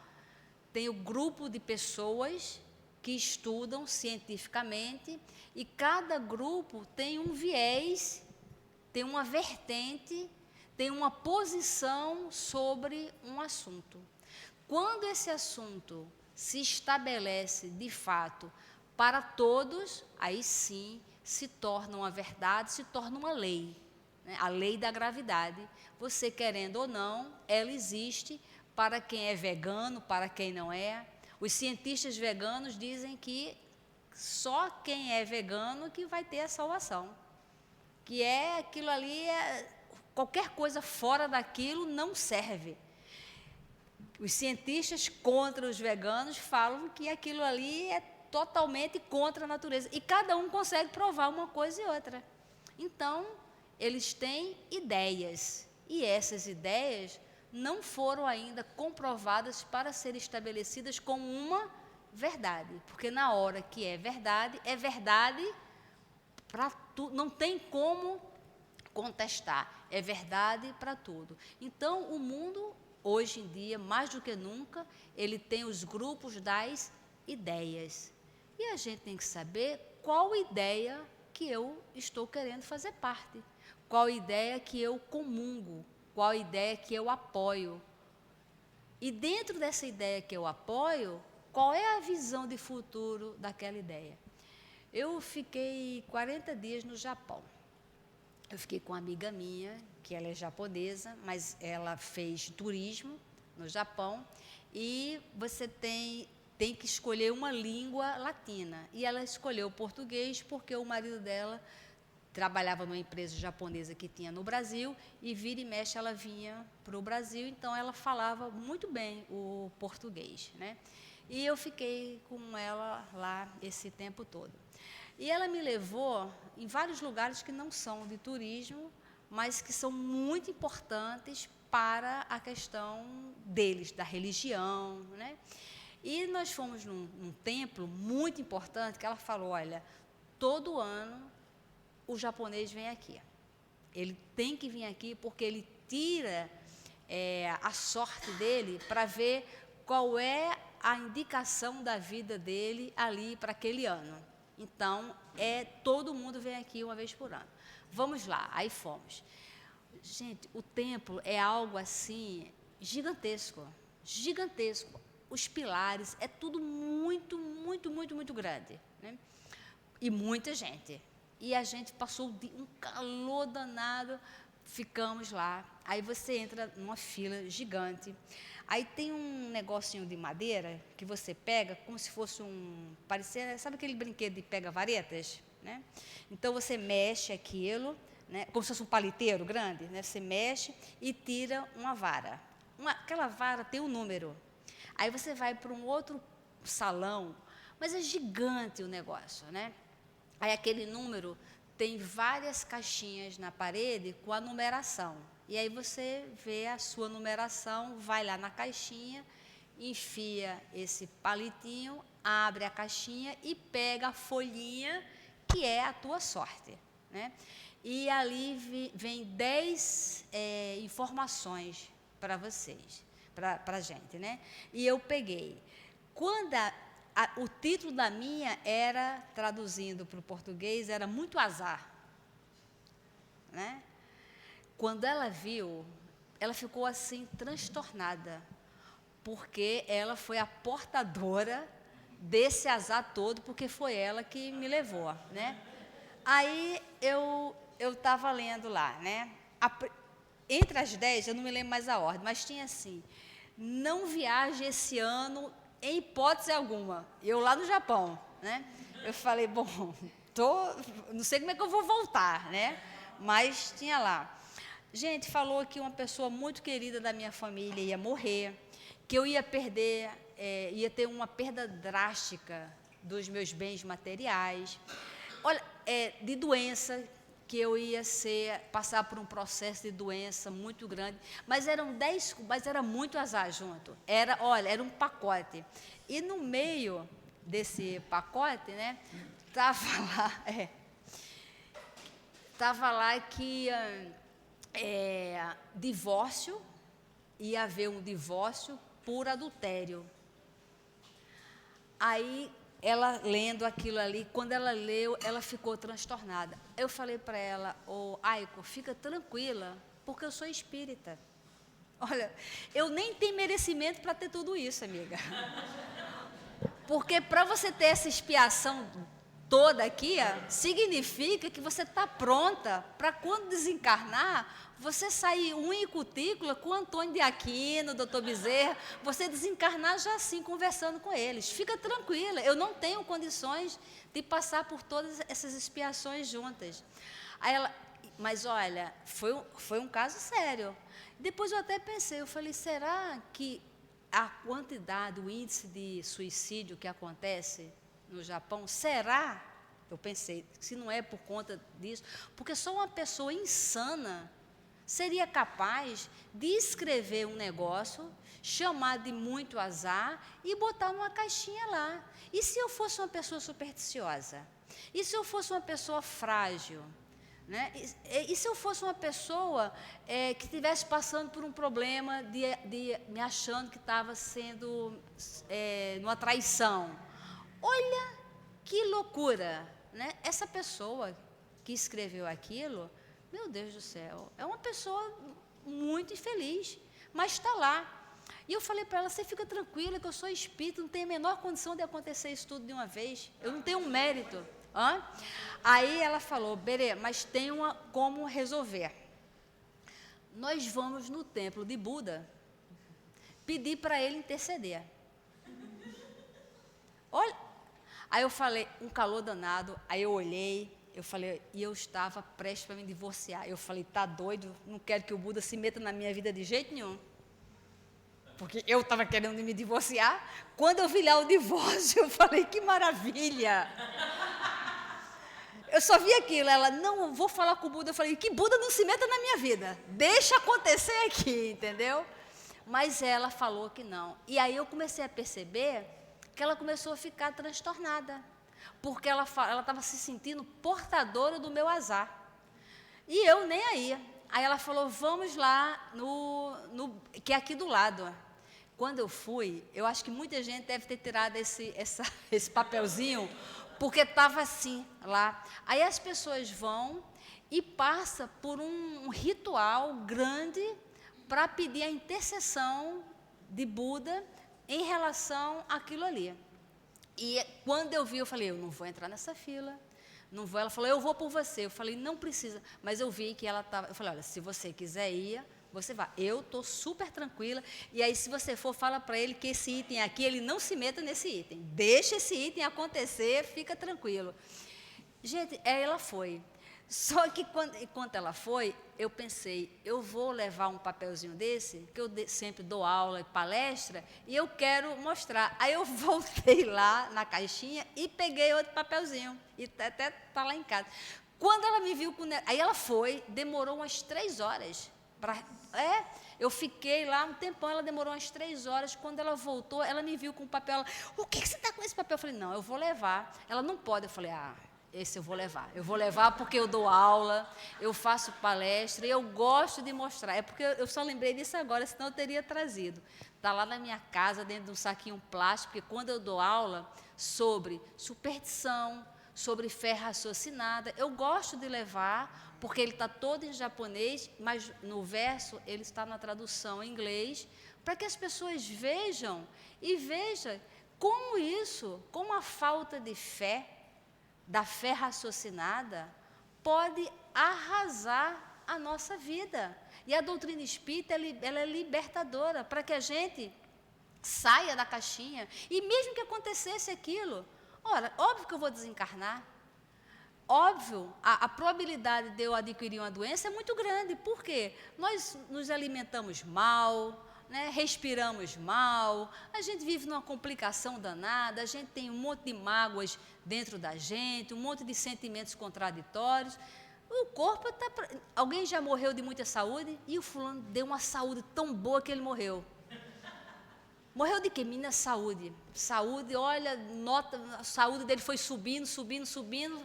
Speaker 2: Tem o grupo de pessoas que estudam cientificamente e cada grupo tem um viés, tem uma vertente, tem uma posição sobre um assunto. Quando esse assunto se estabelece de fato para todos, aí sim se torna uma verdade, se torna uma lei, né? A lei da gravidade, você querendo ou não, ela existe para quem é vegano, para quem não é. Os cientistas veganos dizem que só quem é vegano que vai ter a salvação, que é aquilo ali, qualquer coisa fora daquilo não serve. Os cientistas contra os veganos falam que aquilo ali é totalmente contra a natureza. E cada um consegue provar uma coisa e outra. Então, eles têm ideias. E essas ideias não foram ainda comprovadas para serem estabelecidas como uma verdade. Porque na hora que é verdade para tudo. Não tem como contestar. É verdade para tudo. Então, o mundo, hoje em dia, mais do que nunca, ele tem os grupos das ideias. E a gente tem que saber qual ideia que eu estou querendo fazer parte, qual ideia que eu comungo, qual ideia que eu apoio. E dentro dessa ideia que eu apoio, qual é a visão de futuro daquela ideia? Eu fiquei 40 dias no Japão. Eu fiquei com uma amiga minha, que ela é japonesa, mas ela fez turismo no Japão, e você tem que escolher uma língua latina. E ela escolheu o português porque o marido dela trabalhava numa empresa japonesa que tinha no Brasil, e vira e mexe ela vinha para o Brasil, então ela falava muito bem o português, né? E eu fiquei com ela lá esse tempo todo. E ela me levou em vários lugares que não são de turismo, mas que são muito importantes para a questão deles, da religião, né? E nós fomos num templo muito importante, que ela falou, olha, todo ano o japonês vem aqui. Ele tem que vir aqui porque ele tira a sorte dele para ver qual é a indicação da vida dele ali para aquele ano. Então, todo mundo vem aqui uma vez por ano. Vamos lá, aí fomos. Gente, o templo é algo assim gigantesco, gigantesco. Os pilares, é tudo muito, muito, muito, muito grande, né? E muita gente. E a gente passou um calor danado, ficamos lá. Aí você entra numa fila gigante. Aí tem um negocinho de madeira que você pega, como se fosse sabe aquele brinquedo de pega-varetas, né? Então você mexe aquilo, né? Como se fosse um paliteiro grande, né? Você mexe e tira uma vara. Aquela vara tem um número. Aí você vai para um outro salão, mas é gigante o negócio, né? Aí aquele número tem várias caixinhas na parede com a numeração. E aí você vê a sua numeração, vai lá na caixinha enfia esse palitinho, abre a caixinha e pega a folhinha que é a tua sorte, né? E ali vem 10 informações para vocês, para a gente, né? E eu peguei. Quando o título da minha era, traduzindo para o português, era Muito Azar, né? Quando ela viu, ela ficou assim transtornada, porque ela foi a portadora desse azar todo, porque foi ela que me levou, né? Aí eu estava lendo lá, né? Entre as 10, eu não me lembro mais a ordem, mas tinha assim: não viaje esse ano em hipótese alguma. Eu lá no Japão, né? Eu falei, bom, não sei como é que eu vou voltar, né? Mas tinha lá. Gente, falou que uma pessoa muito querida da minha família ia morrer, que eu ia perder, ia ter uma perda drástica dos meus bens materiais. Olha, de doença, que eu ia passar por um processo de doença muito grande, mas mas era muito azar junto. Era um pacote. E no meio desse pacote, né, tava lá que divórcio, ia haver um divórcio por adultério. Aí, ela lendo aquilo ali, quando ela leu, ela ficou transtornada. Eu falei para ela, Aiko, fica tranquila, porque eu sou espírita. Olha, eu nem tenho merecimento para ter tudo isso, amiga. Porque para você ter essa expiação toda aqui, significa que você está pronta para, quando desencarnar, você sair unha e cutícula com o Antônio de Aquino, doutor Bezerra, você desencarnar já assim, conversando com eles. Fica tranquila, eu não tenho condições de passar por todas essas expiações juntas. Aí ela, mas olha, foi um caso sério. Depois eu até pensei, eu falei, será que a quantidade, o índice de suicídio que acontece no Japão, será? Eu pensei, se não é por conta disso, porque só uma pessoa insana seria capaz de escrever um negócio, chamar de muito azar e botar numa caixinha lá. E se eu fosse uma pessoa supersticiosa? E se eu fosse uma pessoa frágil? Né? E se eu fosse uma pessoa que estivesse passando por um problema de me achando que estava sendo numa traição? Olha que loucura, né? Essa pessoa que escreveu aquilo, meu Deus do céu, é uma pessoa muito infeliz, mas está lá. E eu falei para ela, você fica tranquila que eu sou espírita, não tenho a menor condição de acontecer isso tudo de uma vez, eu não tenho um mérito. Aí ela falou, Berê, mas tem como resolver. Nós vamos no templo de Buda pedir para ele interceder. Olha, aí eu falei, um calor danado, aí eu olhei, eu falei, e eu estava prestes para me divorciar. Eu falei, tá doido? Não quero que o Buda se meta na minha vida de jeito nenhum. Porque eu estava querendo me divorciar. Quando eu vi lá o divórcio, eu falei, que maravilha! Eu só vi aquilo, ela, não, eu vou falar com o Buda. Eu falei, que Buda não se meta na minha vida, deixa acontecer aqui, entendeu? Mas ela falou que não. E aí eu comecei a perceber que ela começou a ficar transtornada, porque ela estava se sentindo portadora do meu azar. E eu nem aí. Aí ela falou, vamos lá, que é aqui do lado. Quando eu fui, eu acho que muita gente deve ter tirado esse papelzinho, porque estava assim lá. Aí as pessoas vão e passam por um ritual grande para pedir a intercessão de Buda em relação àquilo ali. E quando eu vi, eu falei, eu não vou entrar nessa fila, não vou. Ela falou, eu vou por você. Eu falei, não precisa. Mas eu vi que ela estava, eu falei, olha, se você quiser ir, você vai. Eu estou super tranquila. E aí, se você for, fala para ele que esse item aqui, ele não se meta nesse item. Deixa esse item acontecer, fica tranquilo. Gente, ela foi. Só que, enquanto ela foi, eu pensei, eu vou levar um papelzinho desse, que eu sempre dou aula e palestra, e eu quero mostrar. Aí eu voltei lá na caixinha e peguei outro papelzinho, e até está lá em casa. Quando ela me viu, aí ela foi, demorou umas 3 horas Eu fiquei lá um tempão, ela demorou umas 3 horas. Quando ela voltou, ela me viu com o papel. Ela, o que você está com esse papel? Eu falei, não, eu vou levar. Ela, não pode. Eu falei, esse eu vou levar. Eu vou levar porque eu dou aula, eu faço palestra, e eu gosto de mostrar. É porque eu só lembrei disso agora, senão eu teria trazido. Está lá na minha casa, dentro de um saquinho plástico, porque quando eu dou aula sobre superstição, sobre fé raciocinada, eu gosto de levar, porque ele está todo em japonês, mas no verso ele está na tradução em inglês, para que as pessoas vejam como a falta de fé, da fé raciocinada, pode arrasar a nossa vida. E a doutrina espírita, ela é libertadora, para que a gente saia da caixinha, e mesmo que acontecesse aquilo, ora, óbvio que eu vou desencarnar, óbvio, a probabilidade de eu adquirir uma doença é muito grande. Por quê? Nós nos alimentamos mal, né? Respiramos mal, a gente vive numa complicação danada, a gente tem um monte de mágoas dentro da gente, um monte de sentimentos contraditórios. O corpo está... Alguém já morreu de muita saúde? E o fulano deu uma saúde tão boa que ele morreu. Morreu de quê? Menina, saúde. Saúde, olha, nota, a saúde dele foi subindo, subindo, subindo.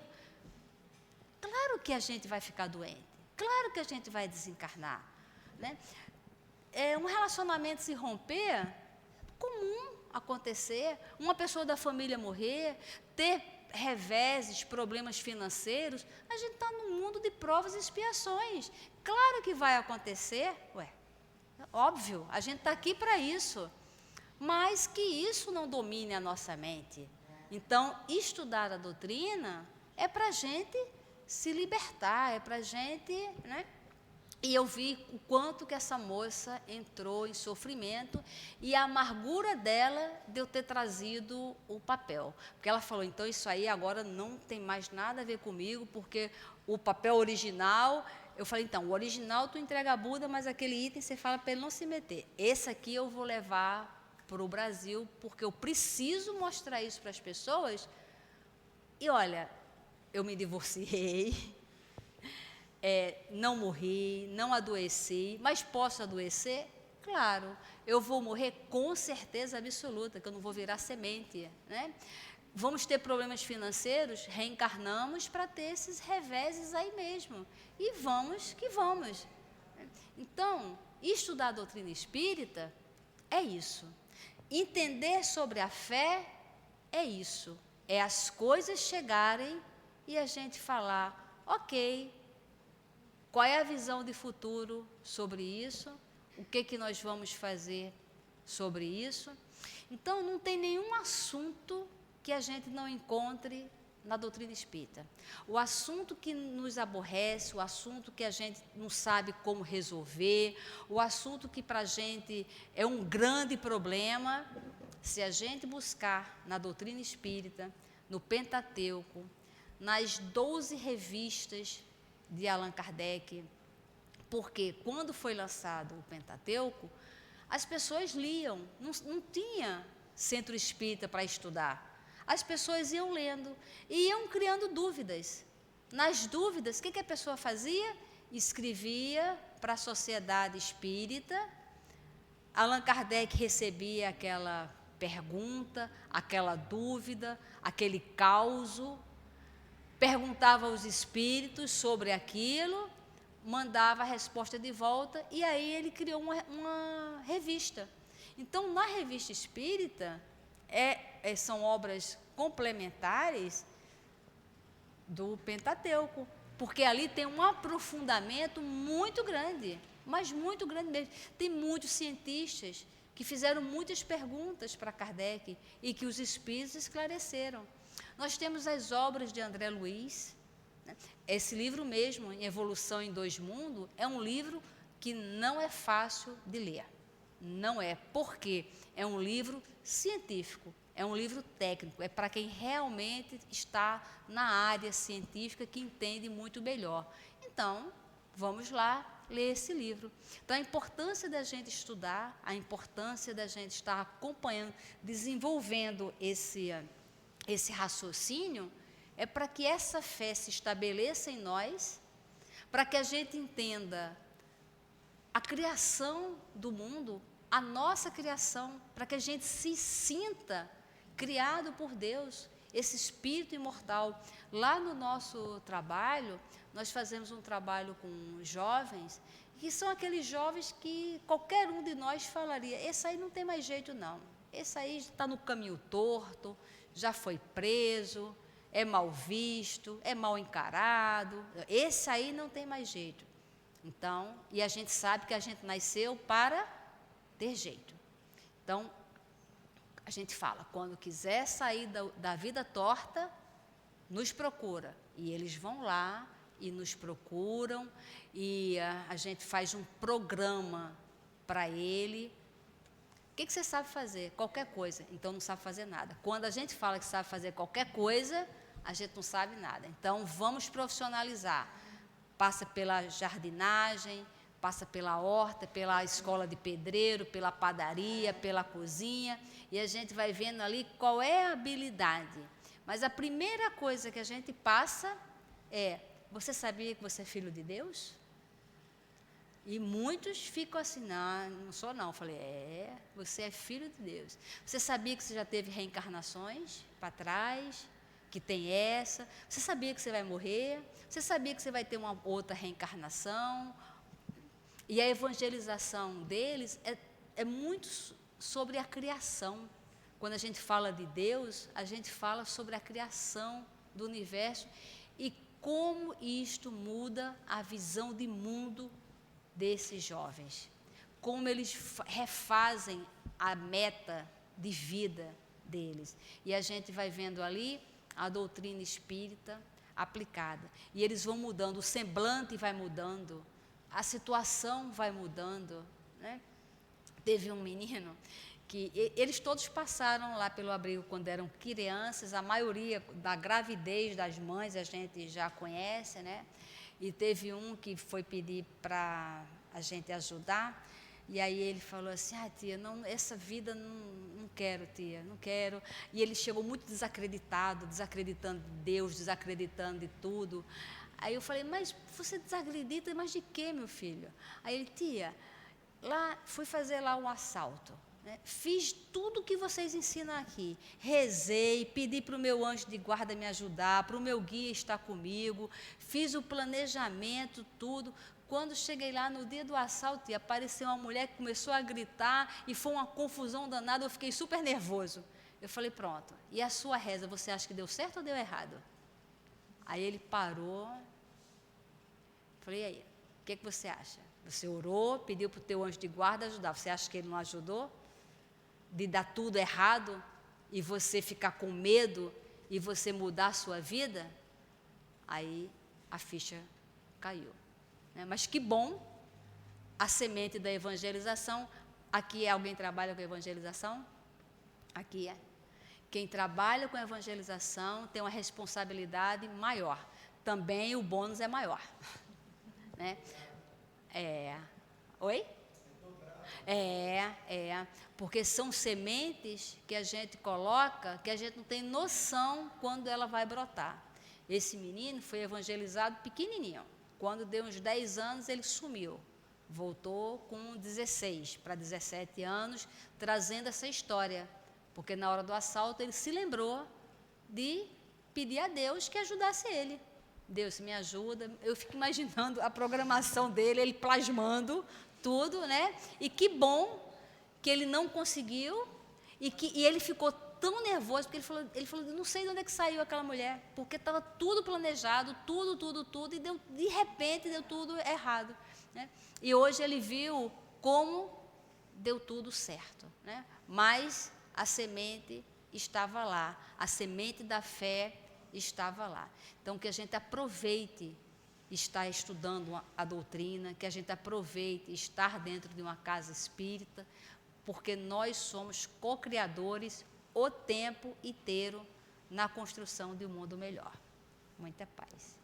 Speaker 2: Claro que a gente vai ficar doente, claro que a gente vai desencarnar, né? Um relacionamento se romper, comum acontecer, uma pessoa da família morrer, ter reveses, problemas financeiros, a gente está num mundo de provas e expiações, claro que vai acontecer, óbvio, a gente está aqui para isso, mas que isso não domine a nossa mente. Então, estudar a doutrina é para a gente se libertar, é para a gente, né? E eu vi o quanto que essa moça entrou em sofrimento e a amargura dela de eu ter trazido o papel. Porque ela falou, então isso aí agora não tem mais nada a ver comigo, porque o papel original... Eu falei, então, o original tu entrega a Buda, mas aquele item você fala para ele não se meter. Esse aqui eu vou levar para o Brasil, porque eu preciso mostrar isso para as pessoas. E olha... Eu me divorciei, não morri, não adoeci, mas posso adoecer? Claro, eu vou morrer com certeza absoluta, que eu não vou virar semente, né? Vamos ter problemas financeiros, reencarnamos para ter esses reveses aí mesmo, e vamos que vamos. Então, estudar a doutrina espírita é isso, entender sobre a fé é isso, é as coisas chegarem e a gente falar, ok, qual é a visão de futuro sobre isso? O que nós vamos fazer sobre isso? Então, não tem nenhum assunto que a gente não encontre na doutrina espírita. O assunto que nos aborrece, o assunto que a gente não sabe como resolver, o assunto que para a gente é um grande problema, se a gente buscar na doutrina espírita, no Pentateuco, nas 12 revistas de Allan Kardec, porque quando foi lançado o Pentateuco, as pessoas liam, não tinha centro espírita para estudar. As pessoas iam lendo e iam criando dúvidas. Nas dúvidas, o que a pessoa fazia? Escrevia para a sociedade espírita, Allan Kardec recebia aquela pergunta, aquela dúvida, aquele causo, perguntava aos espíritos sobre aquilo, mandava a resposta de volta, e aí ele criou uma revista. Então, na revista espírita, são obras complementares do Pentateuco, porque ali tem um aprofundamento muito grande, mas muito grande mesmo. Tem muitos cientistas que fizeram muitas perguntas para Kardec e que os espíritos esclareceram. Nós temos as obras de André Luiz, né? Esse livro mesmo, em Evolução em Dois Mundos, é um livro que não é fácil de ler. Não é, porque é um livro científico, é um livro técnico, é para quem realmente está na área científica, que entende muito melhor. Então, vamos lá ler esse livro. Então, a importância da gente estudar, a importância da gente estar acompanhando, desenvolvendo esse raciocínio, é para que essa fé se estabeleça em nós, para que a gente entenda a criação do mundo, a nossa criação, para que a gente se sinta criado por Deus, esse espírito imortal. Lá no nosso trabalho, nós fazemos um trabalho com jovens, que são aqueles jovens que qualquer um de nós falaria, esse aí não tem mais jeito não, esse aí está no caminho torto, já foi preso, é mal visto, é mal encarado, esse aí não tem mais jeito. Então, e a gente sabe que a gente nasceu para ter jeito. Então, a gente fala, quando quiser sair da vida torta, nos procura. E eles vão lá e nos procuram, e a gente faz um programa para ele. O que você sabe fazer? Qualquer coisa. Então, não sabe fazer nada. Quando a gente fala que sabe fazer qualquer coisa, a gente não sabe nada. Então, vamos profissionalizar. Passa pela jardinagem, passa pela horta, pela escola de pedreiro, pela padaria, pela cozinha, e a gente vai vendo ali qual é a habilidade. Mas a primeira coisa que a gente passa é, você sabia que você é filho de Deus? E muitos ficam assim, não sou não. Eu falei, você é filho de Deus. Você sabia que você já teve reencarnações para trás? Que tem essa? Você sabia que você vai morrer? Você sabia que você vai ter uma outra reencarnação? E a evangelização deles é muito sobre a criação. Quando a gente fala de Deus, a gente fala sobre a criação do universo e como isto muda a visão de mundo desses jovens. Como eles refazem a meta de vida deles. E a gente vai vendo ali a doutrina espírita aplicada. E eles vão mudando, o semblante vai mudando, a situação vai mudando, né? Teve um menino que eles todos passaram lá pelo abrigo quando eram crianças, a maioria da gravidez das mães a gente já conhece, né? E teve um que foi pedir para a gente ajudar, e aí ele falou assim, tia, não, essa vida não quero, tia, não quero. E ele chegou muito desacreditado, desacreditando de Deus, desacreditando de tudo. Aí eu falei, mas você desacredita, mas de quê, meu filho? Aí ele, tia, fui fazer lá um assalto, né? Fiz tudo o que vocês ensinam aqui, rezei, pedi para o meu anjo de guarda me ajudar, para o meu guia estar comigo, fiz o planejamento, tudo. Quando cheguei lá no dia do assalto, apareceu uma mulher que começou a gritar e foi uma confusão danada, eu fiquei super nervoso. Eu falei, pronto, e a sua reza, você acha que deu certo ou deu errado? Aí ele parou, falei, e aí, o que você acha? Você orou, pediu para o teu anjo de guarda ajudar, você acha que ele não ajudou? De dar tudo errado e você ficar com medo e você mudar a sua vida? Aí a ficha caiu. Mas que bom, a semente da evangelização. Aqui alguém trabalha com evangelização? Aqui é. Quem trabalha com evangelização tem uma responsabilidade maior. Também o bônus é maior. Né? Oi? Porque são sementes que a gente coloca, que a gente não tem noção quando ela vai brotar. Esse menino foi evangelizado pequenininho. Quando deu uns 10 anos, ele sumiu. Voltou com 16 para 17 anos, trazendo essa história. Porque na hora do assalto, ele se lembrou de pedir a Deus que ajudasse ele. Deus, me ajuda. Eu fico imaginando a programação dele, ele plasmando tudo, né? E que bom que ele não conseguiu e ele ficou tão nervoso, porque ele falou, não sei de onde é que saiu aquela mulher, porque estava tudo planejado, tudo, e de repente deu tudo errado, né? E hoje ele viu como deu tudo certo, né? Mas a semente estava lá, a semente da fé estava lá. Então, que a gente aproveite estar estudando a doutrina, que a gente aproveite estar dentro de uma casa espírita, porque nós somos co-criadores o tempo inteiro na construção de um mundo melhor. Muita paz.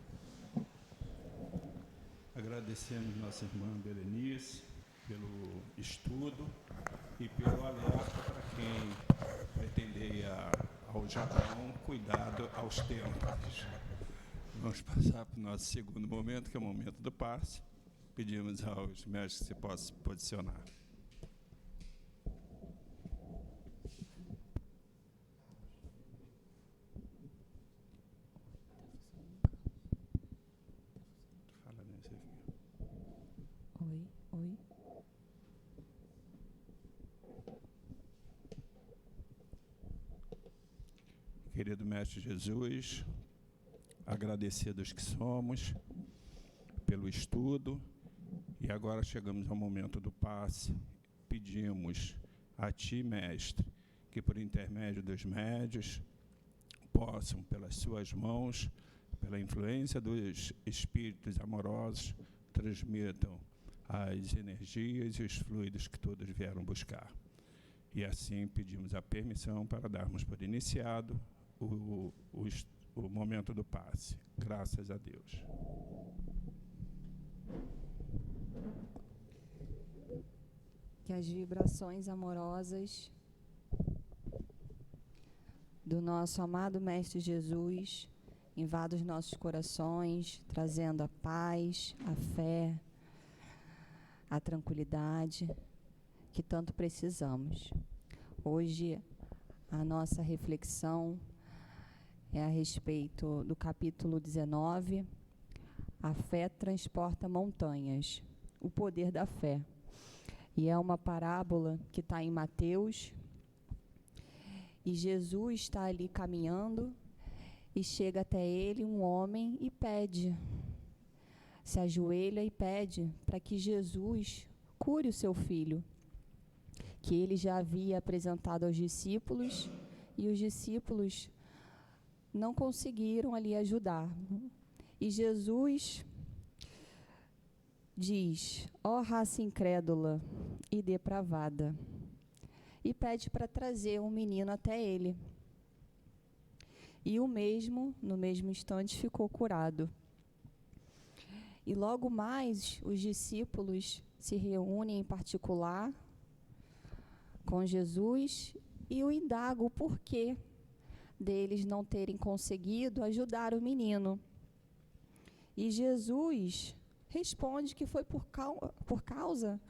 Speaker 1: Agradecemos nossa irmã Berenice pelo estudo e pelo alerta para quem pretender ir ao Japão, cuidado aos tempos. Vamos passar para o nosso segundo momento, que é o momento do passe. Pedimos aos mestres que se possam se posicionar.
Speaker 3: Oi.
Speaker 1: Querido Mestre Jesus, agradecidos que somos pelo estudo, e agora chegamos ao momento do passe. Pedimos a Ti, Mestre, que por intermédio dos médios possam, pelas suas mãos, pela influência dos espíritos amorosos, transmitam as energias e os fluidos que todos vieram buscar. E assim pedimos a permissão para darmos por iniciado o momento do passe. Graças a Deus.
Speaker 3: Que as vibrações amorosas do nosso amado Mestre Jesus invadam os nossos corações, trazendo a paz, a fé, a tranquilidade que tanto precisamos. Hoje, a nossa reflexão é a respeito do capítulo 19, A Fé Transporta Montanhas, o poder da fé. E é uma parábola que está em Mateus, e Jesus está ali caminhando, e chega até ele um homem e pede, se ajoelha e pede para que Jesus cure o seu filho, que ele já havia apresentado aos discípulos, e os discípulos não conseguiram ali ajudar. E Jesus diz: ó raça incrédula e depravada, e pede para trazer um menino até ele. E o mesmo, no mesmo instante, ficou curado. E logo mais os discípulos se reúnem em particular com Jesus e o indagam o porquê deles não terem conseguido ajudar o menino. E Jesus responde que foi por causa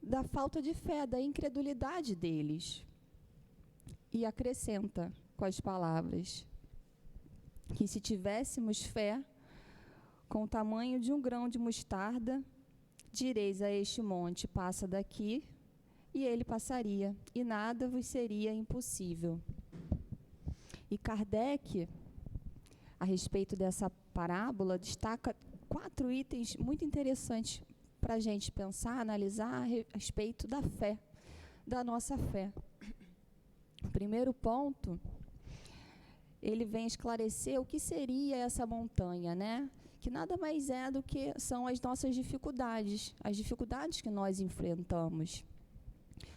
Speaker 3: da falta de fé, da incredulidade deles. E acrescenta com as palavras que se tivéssemos fé com o tamanho de um grão de mostarda, direis a este monte, passa daqui, e ele passaria, e nada vos seria impossível. E Kardec, a respeito dessa parábola, destaca 4 itens muito interessantes para a gente pensar, analisar a respeito da fé, da nossa fé. O primeiro ponto, ele vem esclarecer o que seria essa montanha, né? Que nada mais é do que são as nossas dificuldades, as dificuldades que nós enfrentamos.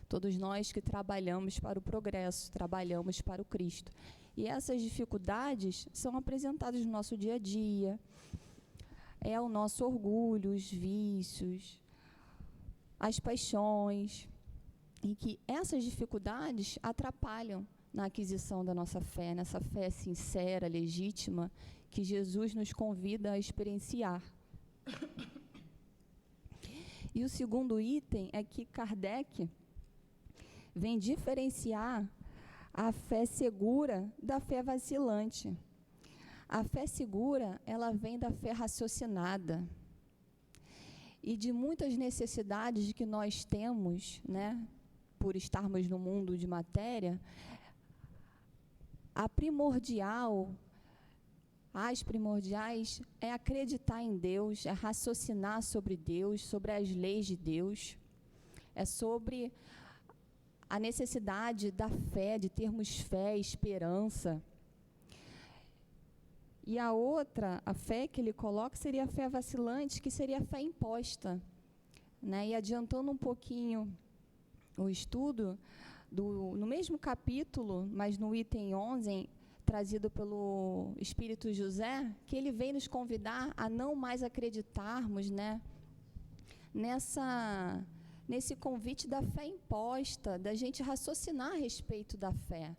Speaker 3: Todos nós que trabalhamos para o progresso, trabalhamos para o Cristo. E essas dificuldades são apresentadas no nosso dia a dia. É o nosso orgulho, os vícios, as paixões. E que essas dificuldades atrapalham na aquisição da nossa fé, nessa fé sincera, legítima, que Jesus nos convida a experienciar. E o segundo item é que Kardec vem diferenciar a fé segura da fé vacilante. A fé segura, ela vem da fé raciocinada e de muitas necessidades que nós temos, né, por estarmos no mundo de matéria. As primordiais é acreditar em Deus, é raciocinar sobre Deus, sobre as leis de Deus, é sobre a necessidade da fé, de termos fé, esperança. E a outra, a fé que ele coloca, seria a fé vacilante, que seria a fé imposta, né? E adiantando um pouquinho o estudo, no mesmo capítulo, mas no item 11, trazido pelo Espírito José, que ele vem nos convidar a não mais acreditarmos, né, nesse convite da fé imposta, da gente raciocinar a respeito da fé.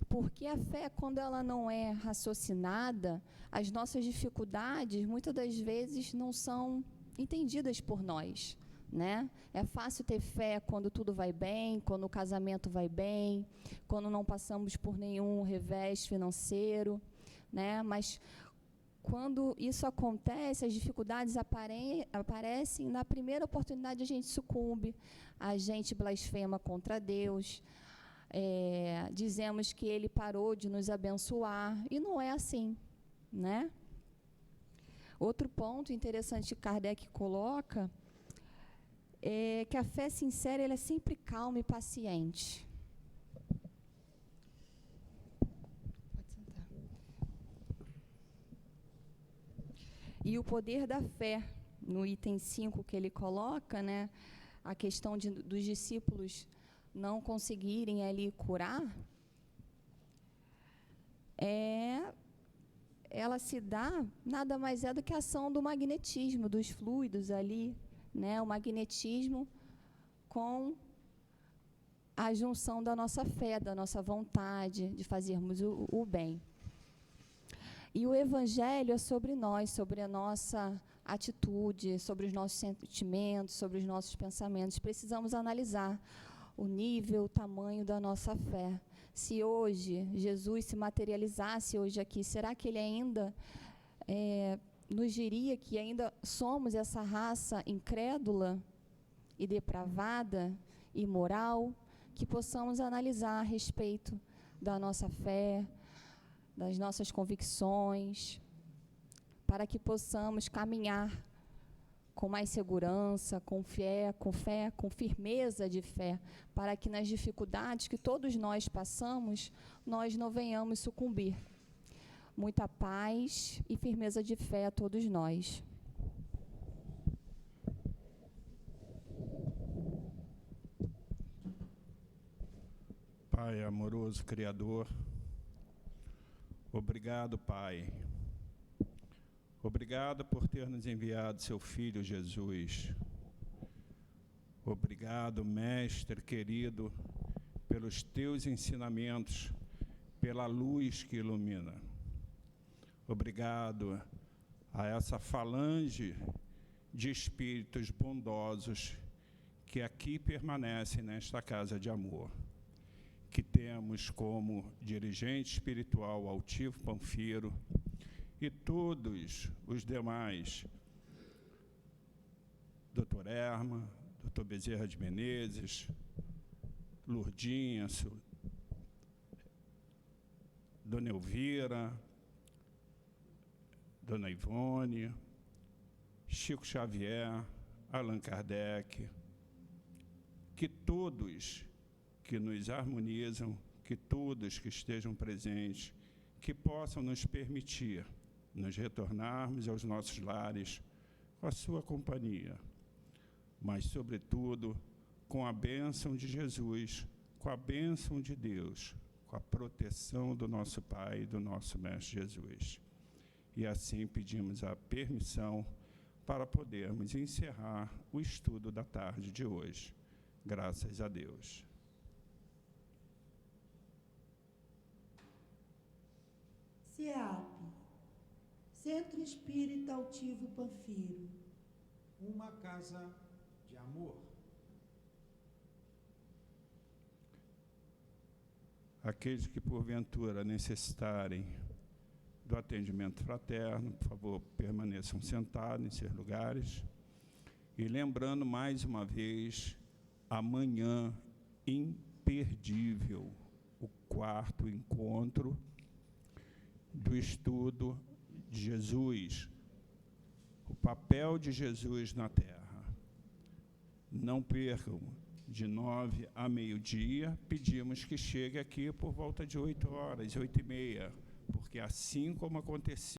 Speaker 3: Porque a fé, quando ela não é raciocinada, as nossas dificuldades, muitas das vezes, não são entendidas por nós, né? É fácil ter fé quando tudo vai bem, quando o casamento vai bem, quando não passamos por nenhum revés financeiro, né? Mas quando isso acontece, as dificuldades aparecem, na primeira oportunidade a gente sucumbe, a gente blasfema contra Deus, dizemos que Ele parou de nos abençoar, e não é assim, né? Outro ponto interessante que Kardec coloca é que a fé sincera ela é sempre calma e paciente. E o poder da fé, no item 5 que ele coloca, né, a questão dos discípulos não conseguirem ali curar, ela se dá, nada mais é do que a ação do magnetismo, dos fluidos ali, né, o magnetismo com a junção da nossa fé, da nossa vontade de fazermos o bem. E o Evangelho é sobre nós, sobre a nossa atitude, sobre os nossos sentimentos, sobre os nossos pensamentos. Precisamos analisar o nível, o tamanho da nossa fé. Se hoje Jesus se materializasse hoje aqui, será que Ele ainda nos diria que ainda somos essa raça incrédula e depravada, imoral? Que possamos analisar a respeito da nossa fé, das nossas convicções, para que possamos caminhar com mais segurança, com fé, com firmeza de fé, para que nas dificuldades que todos nós passamos, nós não venhamos sucumbir. Muita paz e firmeza de fé a todos nós.
Speaker 1: Pai amoroso, Criador, obrigado, Pai. Obrigado por ter nos enviado seu Filho Jesus. Obrigado, Mestre querido, pelos teus ensinamentos, pela luz que ilumina. Obrigado a essa falange de espíritos bondosos que aqui permanecem nesta casa de amor, que temos como dirigente espiritual Altivo Panfiro e todos os demais, Dr. Erma, Dr. Bezerra de Menezes, Lourdinha, Dona Elvira, Dona Ivone, Chico Xavier, Allan Kardec, que todos que nos harmonizam, que todos que estejam presentes, que possam nos permitir nos retornarmos aos nossos lares com a sua companhia, mas, sobretudo, com a bênção de Jesus, com a bênção de Deus, com a proteção do nosso Pai e do nosso Mestre Jesus. E assim pedimos a permissão para podermos encerrar o estudo da tarde de hoje. Graças a Deus.
Speaker 4: CEAP, Centro Espírita Altivo Panfiro.
Speaker 5: Uma casa de amor.
Speaker 1: Aqueles que porventura necessitarem do atendimento fraterno, por favor, permaneçam sentados em seus lugares. E lembrando mais uma vez, amanhã, imperdível, o 4º encontro do estudo de Jesus, o papel de Jesus na Terra. Não percam, de 9 a meio-dia, pedimos que chegue aqui por volta de 8 horas, 8h30, porque assim como aconteceu